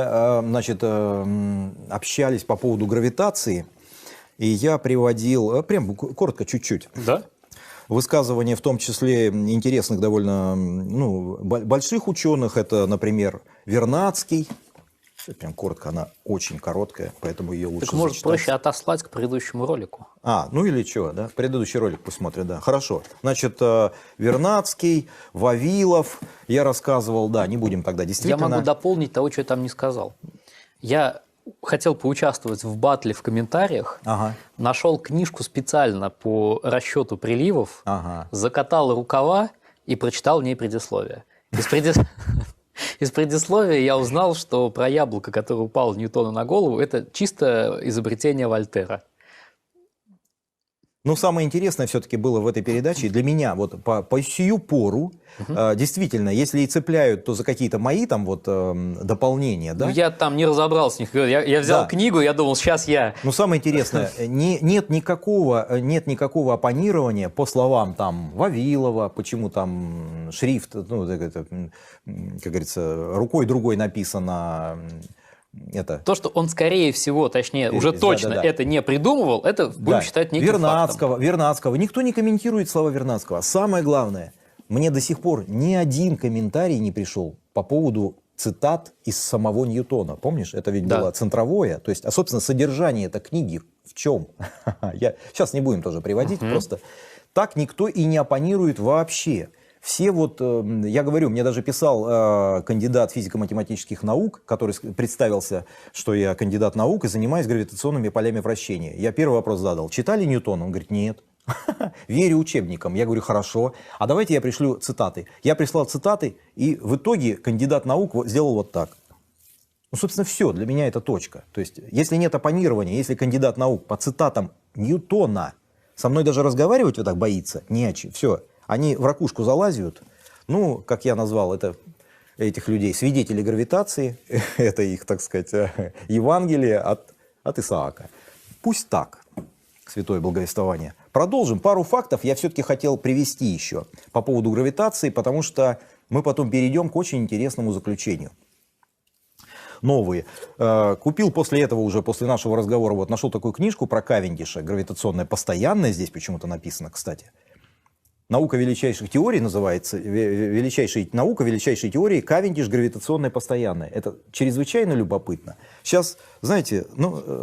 значит, общались по поводу гравитации, и я приводил, прям коротко, чуть-чуть, Да. высказывания, в том числе интересных довольно, ну, больших ученых. Это, например, Вернадский. Прям коротко, она очень короткая, поэтому ее лучше Так может зачитать. проще отослать к предыдущему ролику. Ну или что, да? Предыдущий ролик пусть смотрят, да. Хорошо. Значит, Вернадский, Вавилов. Я рассказывал, да, не будем тогда действительно. Я могу дополнить того, что я там не сказал. Я хотел поучаствовать в батле в комментариях, Ага. нашел книжку специально по расчету приливов, Ага. закатал рукава и прочитал в ней предисловие. Из предисловия я узнал, что про яблоко, которое упало Ньютону на голову, это чисто изобретение Вольтера. Но самое интересное все-таки было в этой передаче, для меня, вот по сию пору, действительно, если и цепляют, то за какие-то мои там вот дополнения, да? Ну, я там не разобрался. Я взял Да. книгу, я думал, сейчас я... Но самое интересное, нет никакого оппонирования по словам там Вавилова, почему там шрифт, ну, это, как говорится, рукой другой написано, это... То, что он, скорее всего, точнее, уже точно это не придумывал, это будем считать неким фактом. Вернадского. Никто не комментирует слова Вернадского. Самое главное, мне до сих пор ни один комментарий не пришел по поводу цитат из самого Ньютона. Помнишь, это ведь было центровое. То есть, собственно, содержание этой книги в чем? Сейчас не будем тоже приводить, просто так никто и не оппонирует вообще. Все вот, я говорю, мне даже писал кандидат физико-математических наук, который представился, что я кандидат наук и занимаюсь гравитационными полями вращения. Я первый вопрос задал: читали Ньютона? Он говорит: нет. Верю учебникам. Я говорю: хорошо. А давайте я пришлю цитаты. Я прислал цитаты, и в итоге кандидат наук сделал вот так. Ну, собственно, все. Для меня это точка. То есть, если нет оппонирования, если кандидат наук по цитатам Ньютона со мной даже разговаривать вот так боится, не о чем. Все. Они в ракушку залазят, ну, как я назвал этих людей, свидетели гравитации, это их, так сказать, Евангелие от Исаака. Пусть так, святое благовествование. Продолжим. Пару фактов я все-таки хотел привести еще по поводу гравитации, потому что мы потом перейдем к очень интересному заключению. Новые. Купил после этого, уже после нашего разговора, вот нашел такую книжку про Кавендиша, гравитационная постоянная, здесь почему-то написано, кстати. «Наука величайших теорий» называется, «Наука величайшей теории. Кавендиш. Гравитационная постоянная». Это чрезвычайно любопытно. Сейчас, знаете,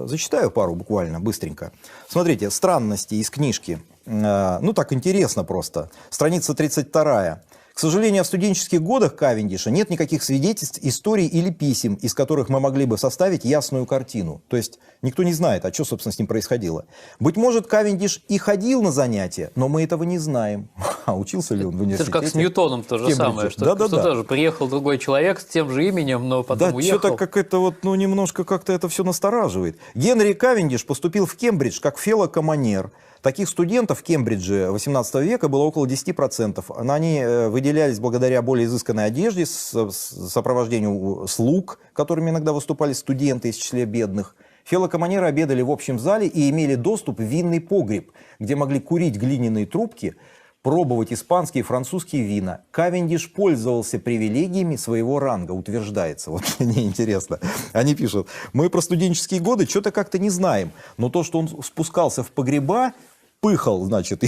зачитаю пару буквально, быстренько. Смотрите, странности из книжки. Так интересно просто. Страница 32. К сожалению, о студенческих годах Кавендиша нет никаких свидетельств, историй или писем, из которых мы могли бы составить ясную картину. То есть никто не знает, что, собственно, с ним происходило. Быть может, Кавендиш и ходил на занятия, но мы этого не знаем. А учился ли он в университете? Это же как с Ньютоном то же самое, что тоже приехал другой человек с тем же именем, но потом уехал. Что-то как это вот, немножко как-то это все настораживает. Генри Кавендиш поступил в Кембридж как фелло-коммонер. Таких студентов в Кембридже 18 века было около 10%. Они выделялись благодаря более изысканной одежде, сопровождению слуг, которыми иногда выступали студенты из числа бедных. Фелло-коммонеры обедали в общем зале и имели доступ в винный погреб, где могли курить глиняные трубки, пробовать испанские и французские вина. Кавендиш пользовался привилегиями своего ранга, утверждается. Вот мне интересно. Они пишут: мы про студенческие годы что-то как-то не знаем, но то, что он спускался в погреба, пыхал, значит,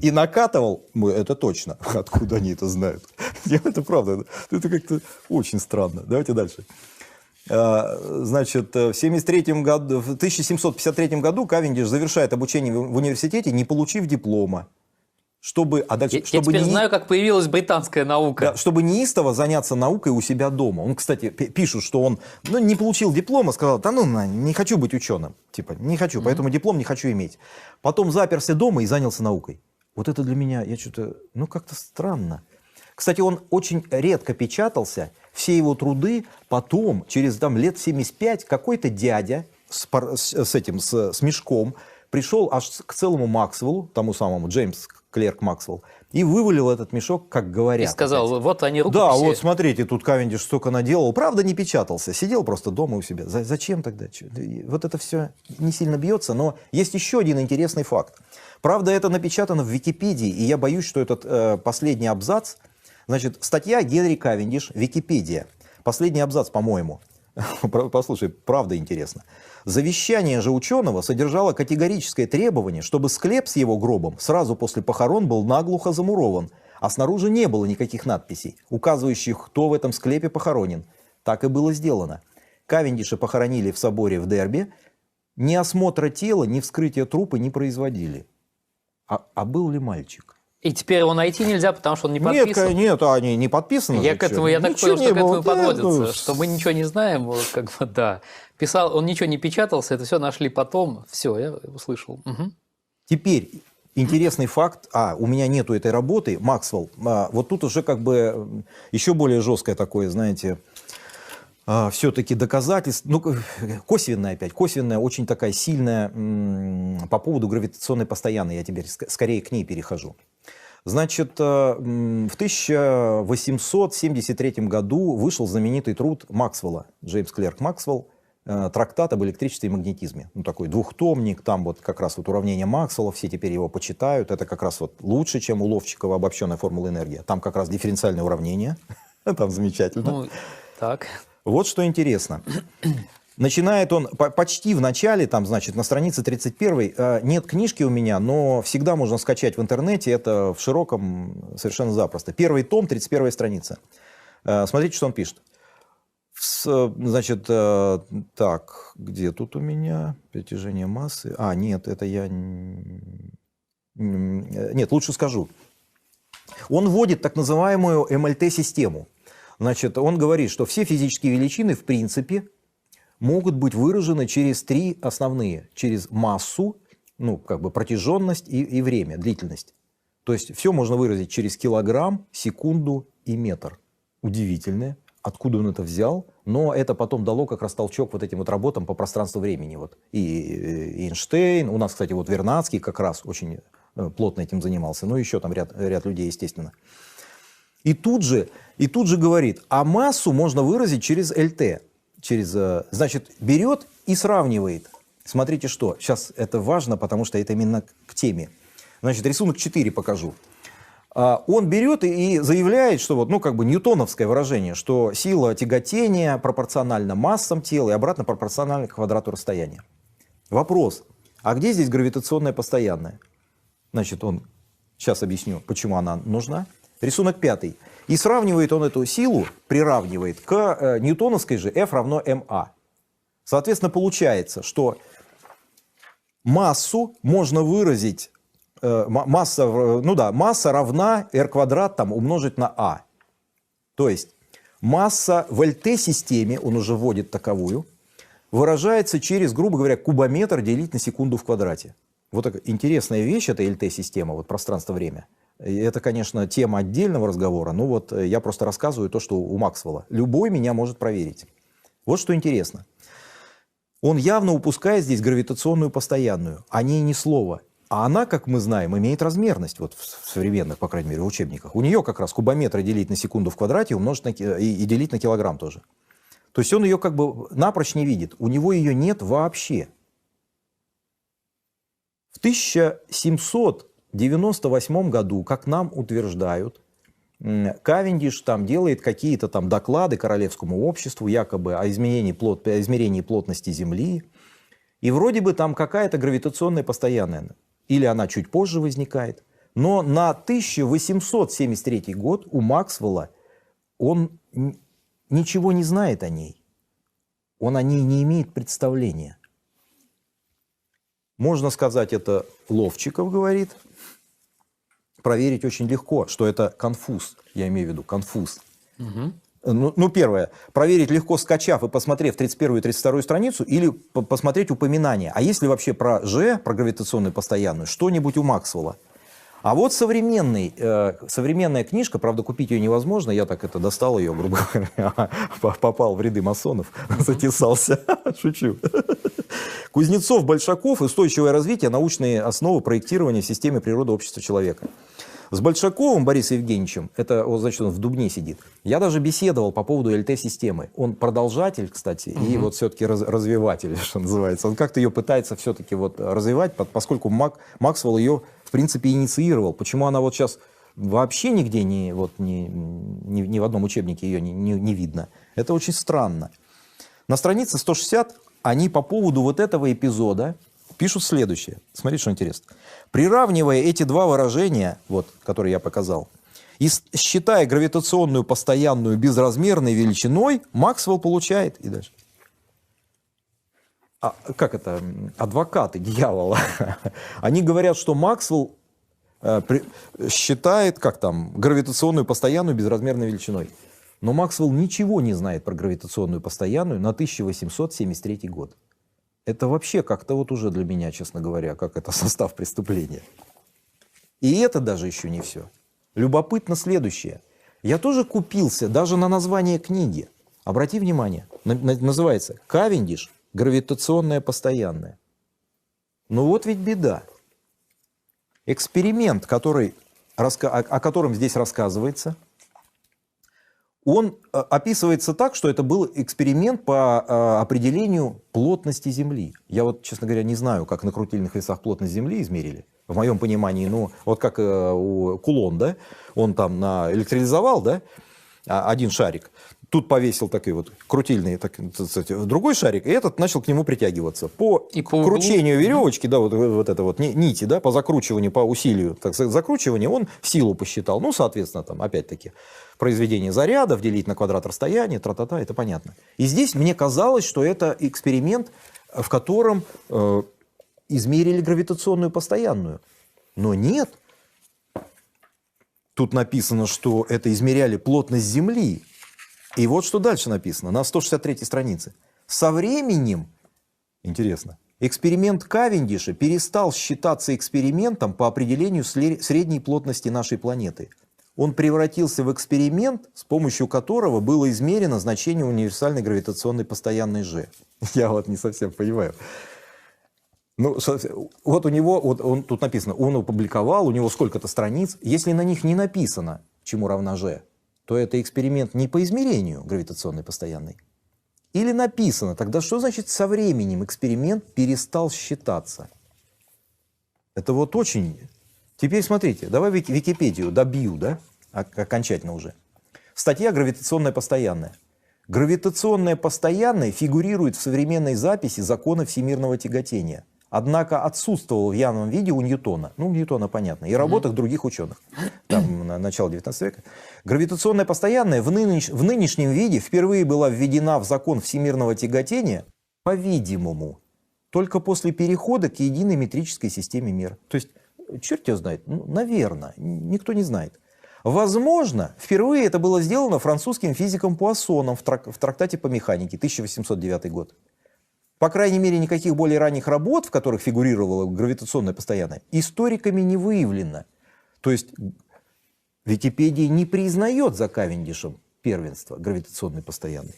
и накатывал, это точно. Откуда они это знают? Это правда. Это как-то очень странно. Давайте дальше. Значит, в 1753 году Кавендиш завершает обучение в университете, не получив диплома. Я теперь знаю, как появилась британская наука. Да, чтобы неистово заняться наукой у себя дома. Он, кстати, пишут, что он не получил диплома, сказал: не хочу быть ученым. Не хочу, поэтому диплом не хочу иметь. Потом заперся дома и занялся наукой. Вот это для меня, как-то странно. Кстати, он очень редко печатался. Все его труды потом, через лет 75, какой-то дядя с мешком пришел аж к целому Максвеллу, тому самому Джеймс Клерк Максвелл, и вывалил этот мешок, как говорят. И сказал: опять. Вот они рукописи. Да, вот смотрите, тут Кавендиш столько наделал. Правда, не печатался, сидел просто дома у себя. Зачем тогда? Вот это все не сильно бьется, но есть еще один интересный факт. Правда, это напечатано в Википедии, и я боюсь, что этот последний абзац, значит, статья Генри Кавендиш, Википедия. Последний абзац, по-моему. Послушай, правда интересно. Завещание же ученого содержало категорическое требование, чтобы склеп с его гробом сразу после похорон был наглухо замурован, а снаружи не было никаких надписей, указывающих, кто в этом склепе похоронен. Так и было сделано. Кавендиша похоронили в соборе в Дерби, ни осмотра тела, ни вскрытия трупа не производили. А был ли мальчик? И теперь его найти нельзя, потому что он не подписан? Нет, они не подписаны. Я так понял, что к этому подводится, что мы ничего не знаем. Писал, он ничего не печатался, это все нашли потом. Все, я услышал. Угу. Теперь интересный факт. У меня нету этой работы. Максвелл. Вот тут уже еще более жесткое такое, знаете, все-таки доказательство. Косвенная, очень такая сильная по поводу гравитационной постоянной. Я теперь скорее к ней перехожу. Значит, в 1873 году вышел знаменитый труд Максвелла, Джеймс Клерк Максвелл, трактат об электричестве и магнетизме. Такой двухтомник, там как раз уравнение Максвелла, все теперь его почитают. Это как раз лучше, чем у Ловчикова обобщенная формула энергии. Там как раз дифференциальное уравнение. Там замечательно. Так. Вот что интересно. Начинает он почти в начале, там, значит, на странице 31, нет книжки у меня, но всегда можно скачать в интернете, это в широком совершенно запросто. Первый том, 31 страница. Смотрите, что он пишет. Значит, так, где тут у меня притяжение массы? Нет, это я... Нет, лучше скажу. Он вводит так называемую МЛТ-систему. Значит, он говорит, что все физические величины, в принципе, могут быть выражены через три основные. Через массу, ну, как бы протяженность и время, длительность. То есть все можно выразить через килограмм, секунду и метр. Удивительно, откуда он это взял, но это потом дало как раз толчок вот этим вот работам по пространству-времени. Вот. И Эйнштейн, у нас, кстати, вот Вернадский как раз очень плотно этим занимался, ну, еще там ряд людей, естественно. И тут же говорит, а массу можно выразить через ЛТ. Значит, берет и сравнивает. Смотрите, что. Сейчас это важно, потому что это именно к теме. Значит, рисунок 4 покажу. Он берет и заявляет, что вот, ну, как бы ньютоновское выражение, что сила тяготения пропорциональна массам тела и обратно пропорциональна квадрату расстояния. Вопрос, а где здесь гравитационное постоянное? Значит, он, сейчас объясню, почему она нужна. Рисунок 5. И сравнивает он эту силу, приравнивает к ньютоновской же F равно ma. Соответственно, получается, что массу можно выразить, масса равна r квадрат там, умножить на a. То есть масса в ЛТ-системе, он уже вводит таковую, выражается через, грубо говоря, кубометр делить на секунду в квадрате. Вот такая интересная вещь, это ЛТ-система, вот пространство-время. Это, конечно, тема отдельного разговора, но вот я просто рассказываю то, что у Максвелла. Любой меня может проверить. Вот что интересно. Он явно упускает здесь гравитационную постоянную, о ней ни слова. А она, как мы знаем, имеет размерность, вот в современных, по крайней мере, учебниках. У нее как раз кубометры делить на секунду в квадрате умножить и делить на килограмм тоже. То есть он ее как бы напрочь не видит. У него ее нет вообще. В 1798 году, как нам утверждают, Кавендиш там делает какие-то там доклады Королевскому обществу якобы о измерении плотности Земли. И вроде бы там какая-то гравитационная постоянная. Или она чуть позже возникает. Но на 1873 год у Максвелла он ничего не знает о ней. Он о ней не имеет представления. Можно сказать, это Ловчиков говорит. Проверить очень легко, что это конфуз. Я имею в виду конфуз. Угу. Ну, первое. Проверить легко, скачав и посмотрев 31 и 32 страницу, или посмотреть упоминание. А есть ли вообще про G, про гравитационную постоянную, что-нибудь у Максвелла? А вот современная книжка, правда, купить ее невозможно, я так это достал ее, грубо говоря, попал в ряды масонов, затесался, шучу. Кузнецов, Большаков, «Устойчивое развитие. Научные основы проектирования в системе природы общества человека». С Большаковым Борисом Евгеньевичем, это, значит, он в Дубне сидит, я даже беседовал по поводу ЛТ-системы. Он продолжатель, кстати, и вот все-таки развиватель, что называется. Он как-то ее пытается все-таки вот развивать, поскольку Максвелл ее, в принципе, инициировал. Почему она вот сейчас вообще нигде ни в одном учебнике ее не видно? Это очень странно. На странице 160 они по поводу вот этого эпизода пишут следующее. Смотрите, что интересно. Приравнивая эти два выражения, вот, которые я показал, и считая гравитационную постоянную безразмерной величиной, Максвелл получает. И дальше. Как это? Адвокаты дьявола. Они говорят, что Максвелл считает, как там, гравитационную постоянную безразмерной величиной. Но Максвелл ничего не знает про гравитационную постоянную на 1873 год. Это вообще как-то вот уже для меня, честно говоря, как это состав преступления. И это даже еще не все. Любопытно следующее. Я тоже купился даже на название книги. Обрати внимание, называется «Кавендиш. Гравитационная постоянная». Ну вот ведь беда. Эксперимент, о котором здесь рассказывается, он описывается так, что это был эксперимент по определению плотности Земли. Я вот, честно говоря, не знаю, как на крутильных весах плотность Земли измерили. В моем понимании, ну, вот как у Кулон, да, он там электролизовал, да, один шарик. Тут повесил такой вот крутильный другой шарик, и этот начал к нему притягиваться. По кручению веревочки, да, вот это вот нити, да, по закручиванию, по усилию закручивания, он в силу посчитал. Ну, соответственно, там опять-таки произведение зарядов делить на квадрат расстояния, тра-та-та, это понятно. И здесь мне казалось, что это эксперимент, в котором измерили гравитационную постоянную. Но нет. Тут написано, что это измеряли плотность Земли. И вот что дальше написано, на 163 странице. Со временем, интересно, эксперимент Кавендиша перестал считаться экспериментом по определению средней плотности нашей планеты. Он превратился в эксперимент, с помощью которого было измерено значение универсальной гравитационной постоянной G. Я вот не совсем понимаю. Ну, вот у него, вот он, тут написано, он опубликовал, у него сколько-то страниц. Если на них не написано, чему равна G, то это эксперимент не по измерению гравитационной постоянной. Или написано, тогда что значит со временем эксперимент перестал считаться? Это вот очень... Теперь смотрите, давай Википедию добью, да, окончательно уже. Статья «Гравитационная постоянная». Гравитационная постоянная фигурирует в современной записи закона всемирного тяготения. Однако отсутствовал в явном виде у Ньютона. Ну, у Ньютона понятно. И работах других ученых. Там, на начало 19 века. Гравитационная постоянная в нынешнем виде впервые была введена в закон всемирного тяготения, по-видимому, только после перехода к единой метрической системе мер. То есть, черт его знает, ну, наверное, никто не знает. Возможно, впервые это было сделано французским физиком Пуассоном в трактате по механике, 1809 год. По крайней мере, никаких более ранних работ, в которых фигурировала гравитационная постоянная, историками не выявлено. То есть Википедия не признает за Кавендишем первенство гравитационной постоянной.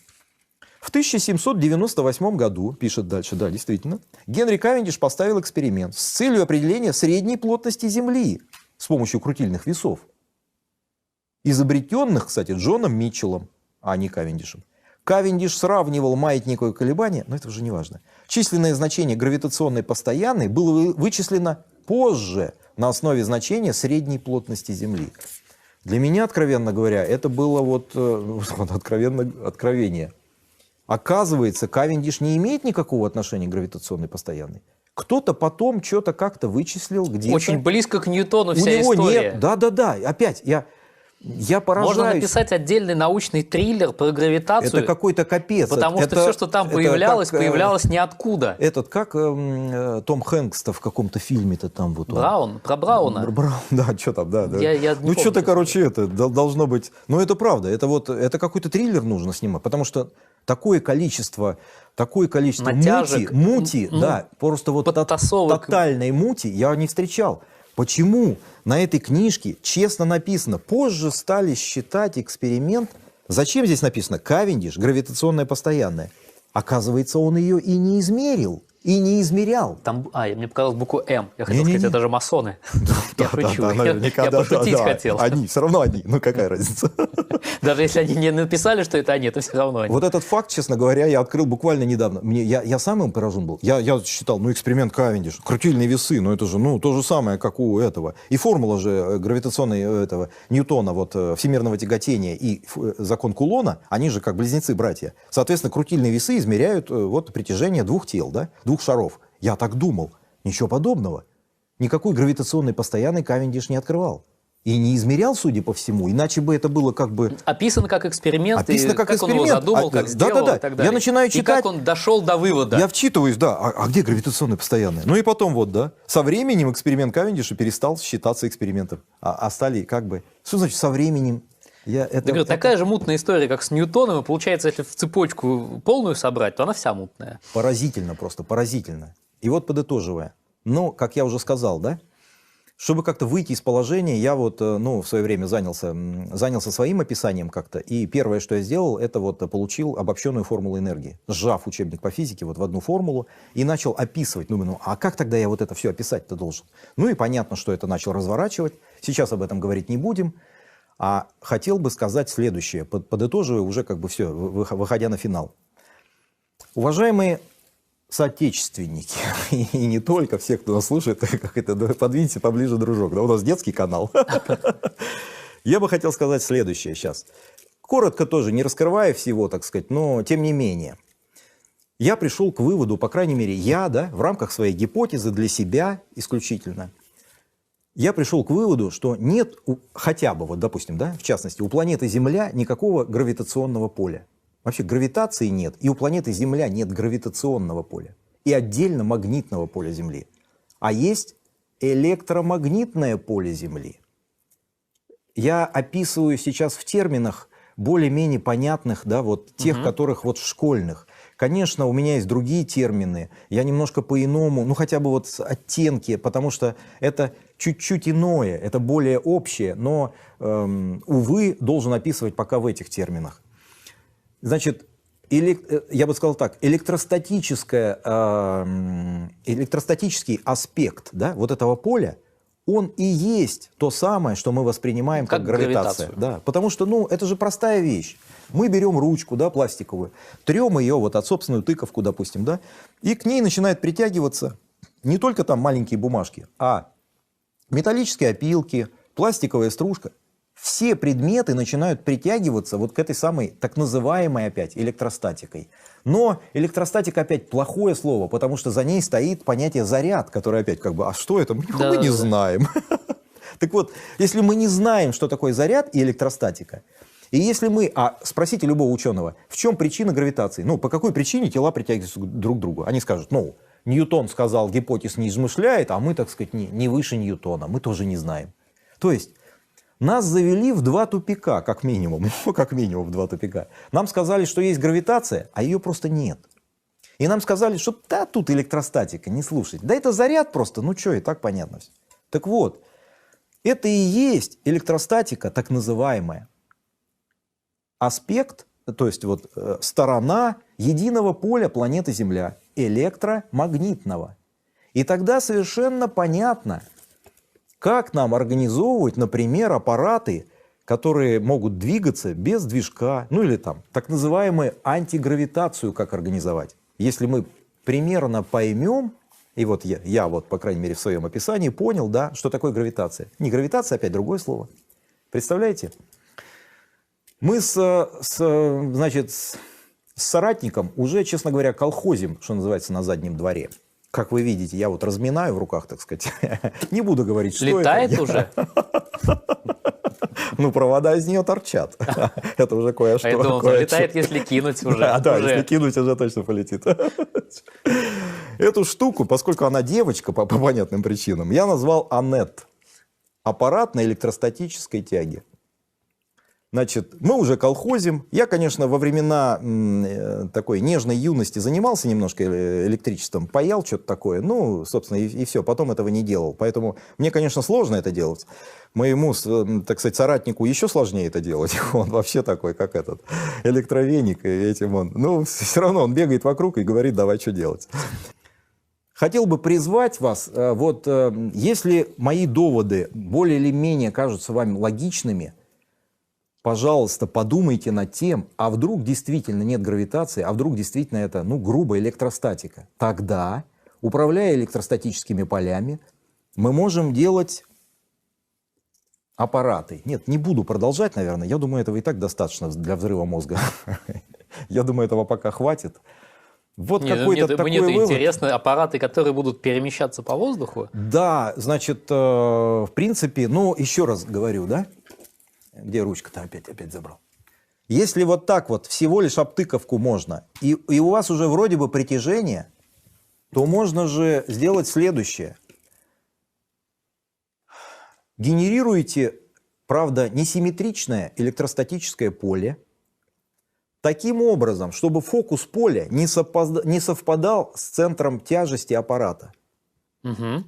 В 1798 году, пишет дальше, да, действительно, Генри Кавендиш поставил эксперимент с целью определения средней плотности Земли с помощью крутильных весов, изобретенных, кстати, Джоном Митчеллом, а не Кавендишем. Кавендиш сравнивал маятниковые колебания, но это уже не важно. Численное значение гравитационной постоянной было вычислено позже на основе значения средней плотности Земли. Для меня, откровенно говоря, это было вот откровение. Оказывается, Кавендиш не имеет никакого отношения к гравитационной постоянной. Кто-то потом что-то как-то вычислил где-то. Очень близко к Ньютону вся история. У него история. нет, да-да-да, опять я поражаюсь. Можно написать отдельный научный триллер про гравитацию. Это какой-то капец. Потому что все, что там появлялось, появлялось ниоткуда. Этот, как Том Хэнкс-то в каком-то фильме-то там вот. Браун, про Брауна. Браун, да, что там, да. Ну, что-то, короче, это должно быть... Ну, это правда, это какой-то триллер нужно снимать, потому что такое количество натяжек, мути, да, просто вот тотальной мути я не встречал. Почему на этой книжке честно написано, позже стали считать эксперимент, зачем здесь написано Кавендиш, гравитационная постоянная? Оказывается, он ее и не измерил, и не измерял. Там, мне показалось букву М. Я хотел сказать, это же масоны. Я шучу. Я пошутить хотел. Они, все равно они. Ну, какая разница? Даже если они не написали, что это они, то все равно они. Вот этот факт, честно говоря, я открыл буквально недавно. Я сам им поражен был. Я считал, эксперимент Кавендиш, крутильные весы, это же, то же самое, как у этого. И формула же гравитационной этого Ньютона, вот, всемирного тяготения и закон Кулона, они же как близнецы-братья. Соответственно, крутильные весы измеряют вот притяжение двух тел, да, двух шаров. Я так думал. Ничего подобного. Никакой гравитационной постоянной Кавендиш не открывал. И не измерял, судя по всему, иначе бы это было как бы... Описано как эксперимент, описано как он его задумал, как сделал и так далее. Я начинаю читать... И как он дошел до вывода. Я вчитываюсь, да, а где гравитационная постоянная? Ну и потом вот, да, со временем эксперимент Кавендиша перестал считаться экспериментом. А стали как бы... Что значит со временем? Такая же мутная история, как с Ньютоном, и получается, если в цепочку полную собрать, то она вся мутная. Поразительно просто, поразительно. И вот подытоживая. Как я уже сказал, да, чтобы как-то выйти из положения, я вот, в свое время занялся своим описанием как-то, и первое, что я сделал, это вот получил обобщенную формулу энергии, сжав учебник по физике вот в одну формулу, и начал описывать, а как тогда я вот это все описать-то должен? И понятно, что это начал разворачивать, сейчас об этом говорить не будем, а хотел бы сказать следующее, подытоживая уже как бы все, выходя на финал. Уважаемые соотечественники, и не только все, кто нас слушает, подвиньте поближе, дружок, да, у нас детский канал. Я бы хотел сказать следующее сейчас. Коротко тоже, не раскрывая всего, так сказать, но тем не менее. Я пришел к выводу, по крайней мере, я, да, в рамках своей гипотезы для себя исключительно, я пришел к выводу, что нет хотя бы, вот, допустим, да, в частности, у планеты Земля никакого гравитационного поля. Вообще гравитации нет, и у планеты Земля нет гравитационного поля, и отдельно магнитного поля Земли. А есть электромагнитное поле Земли. Я описываю сейчас в терминах более-менее понятных, да, вот тех, которых вот школьных. Конечно, у меня есть другие термины, я немножко по-иному, ну хотя бы вот оттенки, потому что это чуть-чуть иное, это более общее, но, увы, должен описывать пока в этих терминах. Значит, я бы сказал так, электростатический аспект, да, вот этого поля, он и есть то самое, что мы воспринимаем как гравитация. Да, потому что, ну, это же простая вещь. Мы берем ручку, да, пластиковую, трем ее вот от собственную тыковку, допустим, да, и к ней начинает притягиваться не только там маленькие бумажки, а металлические опилки, пластиковая стружка. Все предметы начинают притягиваться вот к этой самой так называемой опять электростатикой. Но электростатика опять плохое слово, потому что за ней стоит понятие заряд, которое опять как бы, а что это? Мы не знаем. Так вот, если мы не знаем, что такое заряд и электростатика, и если мы, спросите любого ученого, в чем причина гравитации? Ну, по какой причине тела притягиваются друг к другу? Они скажут, ну, Ньютон сказал, гипотез не измышляет, а мы, так сказать, не выше Ньютона, мы тоже не знаем. То есть, нас завели в два тупика, как минимум, как минимум в два тупика. Нам сказали, что есть гравитация, а ее просто нет. И нам сказали, что да, тут электростатика, не слушайте. Да это заряд просто, ну что, и так понятно все. Так вот, это и есть электростатика, так называемая. Аспект, то есть вот сторона единого поля планеты Земля, электромагнитного. И тогда совершенно понятно, как нам организовывать, например, аппараты, которые могут двигаться без движка, ну или там так называемую антигравитацию, как организовать. Если мы примерно поймем, и вот я вот, по крайней мере, в своем описании понял, да, что такое гравитация. Не гравитация, опять другое слово. Представляете? Мы значит, с соратником уже, честно говоря, колхозим, что называется, на заднем дворе. Как вы видите, я вот разминаю в руках, так сказать. Не буду говорить, что летает это. Уже? Ну, провода из нее торчат. Это уже кое-что. Я думал, летает, если кинуть уже. Да, если кинуть, уже точно полетит. Эту штуку, поскольку она девочка по понятным причинам, я назвал АНЭТ. Аппарат на электростатической тяге. Значит, мы уже колхозим. Я, конечно, во времена такой нежной юности занимался немножко электричеством, паял что-то такое. Ну, собственно, и все. Потом этого не делал. Поэтому мне, конечно, сложно это делать. Моему, так сказать, соратнику еще сложнее это делать. Он вообще такой, как этот электровеник. И этим он... Ну, все равно он бегает вокруг и говорит, давай, что делать. Хотел бы призвать вас, вот если мои доводы более или менее кажутся вам логичными, пожалуйста, подумайте над тем, а вдруг действительно нет гравитации, а вдруг действительно это, ну, грубо электростатика. Тогда, управляя электростатическими полями, мы можем делать аппараты. Нет, не буду продолжать, наверное. Я думаю, этого и так достаточно для взрыва мозга. Я думаю, этого пока хватит. Вот какой-то такой мне вывод. Интересно, аппараты, которые будут перемещаться по воздуху? Да, значит, в принципе, ну, еще раз говорю, да? Где ручка-то опять забрал? Если вот так вот всего лишь об тыковку можно, и у вас уже вроде бы притяжение, то можно же сделать следующее. Генерируете, правда, несимметричное электростатическое поле, таким образом, чтобы фокус поля не совпадал с центром тяжести аппарата. Угу.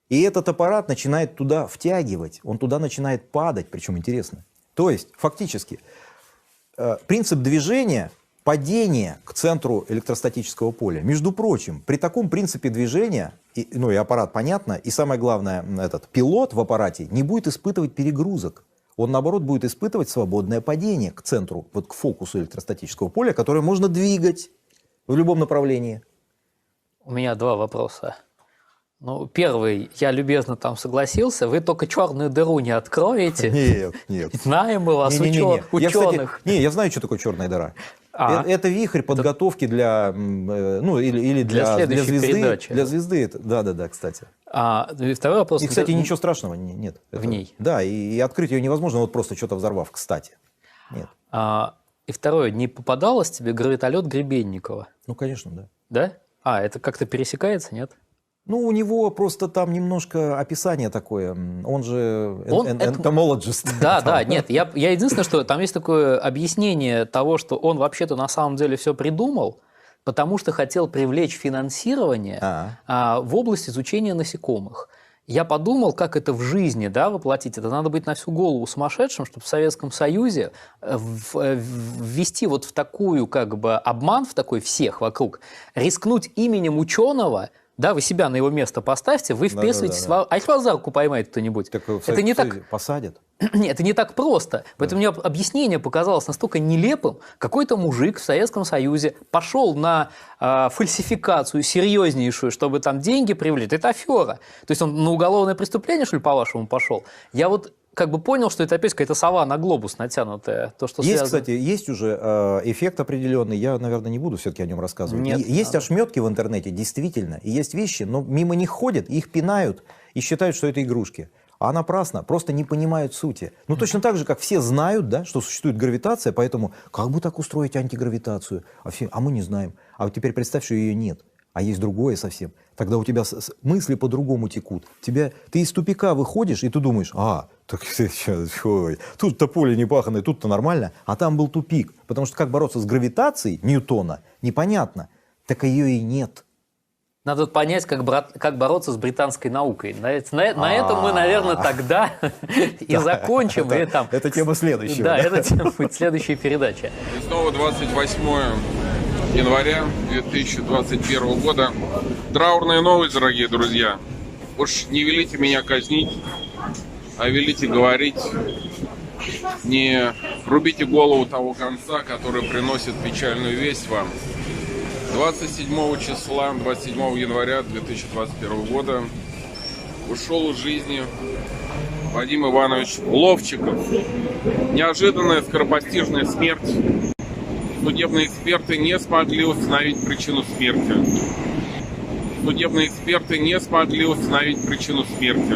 И этот аппарат начинает туда втягивать, он туда начинает падать, причем интересно. То есть, фактически, принцип движения, падение к центру электростатического поля. Между прочим, при таком принципе движения, ну и аппарат понятно, и самое главное, этот пилот в аппарате не будет испытывать перегрузок. Он, наоборот, будет испытывать свободное падение к центру, вот к фокусу электростатического поля, которое можно двигать в любом направлении. У меня два вопроса. Ну, первый, я любезно там согласился, вы только черную дыру не откроете. Нет, нет. Знаем мы вас, Не-не-не. Я, кстати, ученых. я знаю, что такое черная дыра. А. Это вихрь подготовки для, ну, или для следующей звезды. передачи. Для звезды, да, кстати. И второй вопрос. И, кстати, ничего страшного нет. В ней. Да, и открыть ее невозможно, вот просто что-то взорвав, кстати. Нет. И второе, не попадалось тебе гравитолет Гребенникова? Ну, конечно, да. Да? Это как-то пересекается, нет? Ну, у него просто там немножко описание такое. Он же энтомологист. Да, нет. Я единственное, что там есть такое объяснение того, что он вообще-то на самом деле все придумал, потому что хотел привлечь финансирование в область изучения насекомых. Я подумал, как это в жизни, да, воплотить. Это надо быть на всю голову сумасшедшим, чтобы в Советском Союзе ввести вот в такую, как бы, обман, в такой всех вокруг, рискнуть именем ученого. Да, вы себя на его место поставьте, вы вписываетесь в... А если вас за руку поймает кто-нибудь? Это не так... Посадят? Нет, это не так просто. Поэтому мне объяснение показалось настолько нелепым. Какой-то мужик в Советском Союзе пошел на фальсификацию серьезнейшую, чтобы там деньги привлечь. Это афера. То есть он на уголовное преступление, что ли, по-вашему, пошел? Я вот как бы понял, что это опять какая-то сова на глобус натянутая. То, что есть, связано... кстати, есть уже эффект определенный, я, наверное, не буду все-таки о нем рассказывать. Нет, есть ошметки в интернете, действительно, и есть вещи, но мимо них ходят, их пинают и считают, что это игрушки. А напрасно, просто не понимают сути. Ну, точно так же, как все знают, да, что существует гравитация, поэтому как бы так устроить антигравитацию? А мы не знаем. А вот теперь представь, что ее нет. А есть другое совсем. Тогда у тебя мысли по-другому текут. Ты из тупика выходишь, и ты думаешь, так тут-то поле не паханое, тут-то нормально, а там был тупик. Потому что как бороться с гравитацией Ньютона, непонятно. Так ее и нет. Надо понять, как бороться с британской наукой. На этом мы, наверное, тогда и закончим. Это тема следующего. Да, это тема будет следующей передачи. И снова 28 января 2021 года. Траурная новость, дорогие друзья. Уж не велите меня казнить, а велите говорить. Не рубите голову того конца, который приносит печальную весть вам. 27 января 2021 года ушел из жизни Вадим Иванович Ловчиков. Неожиданная скоропостижная смерть. Судебные эксперты не смогли установить причину смерти. Судебные эксперты не смогли установить причину смерти.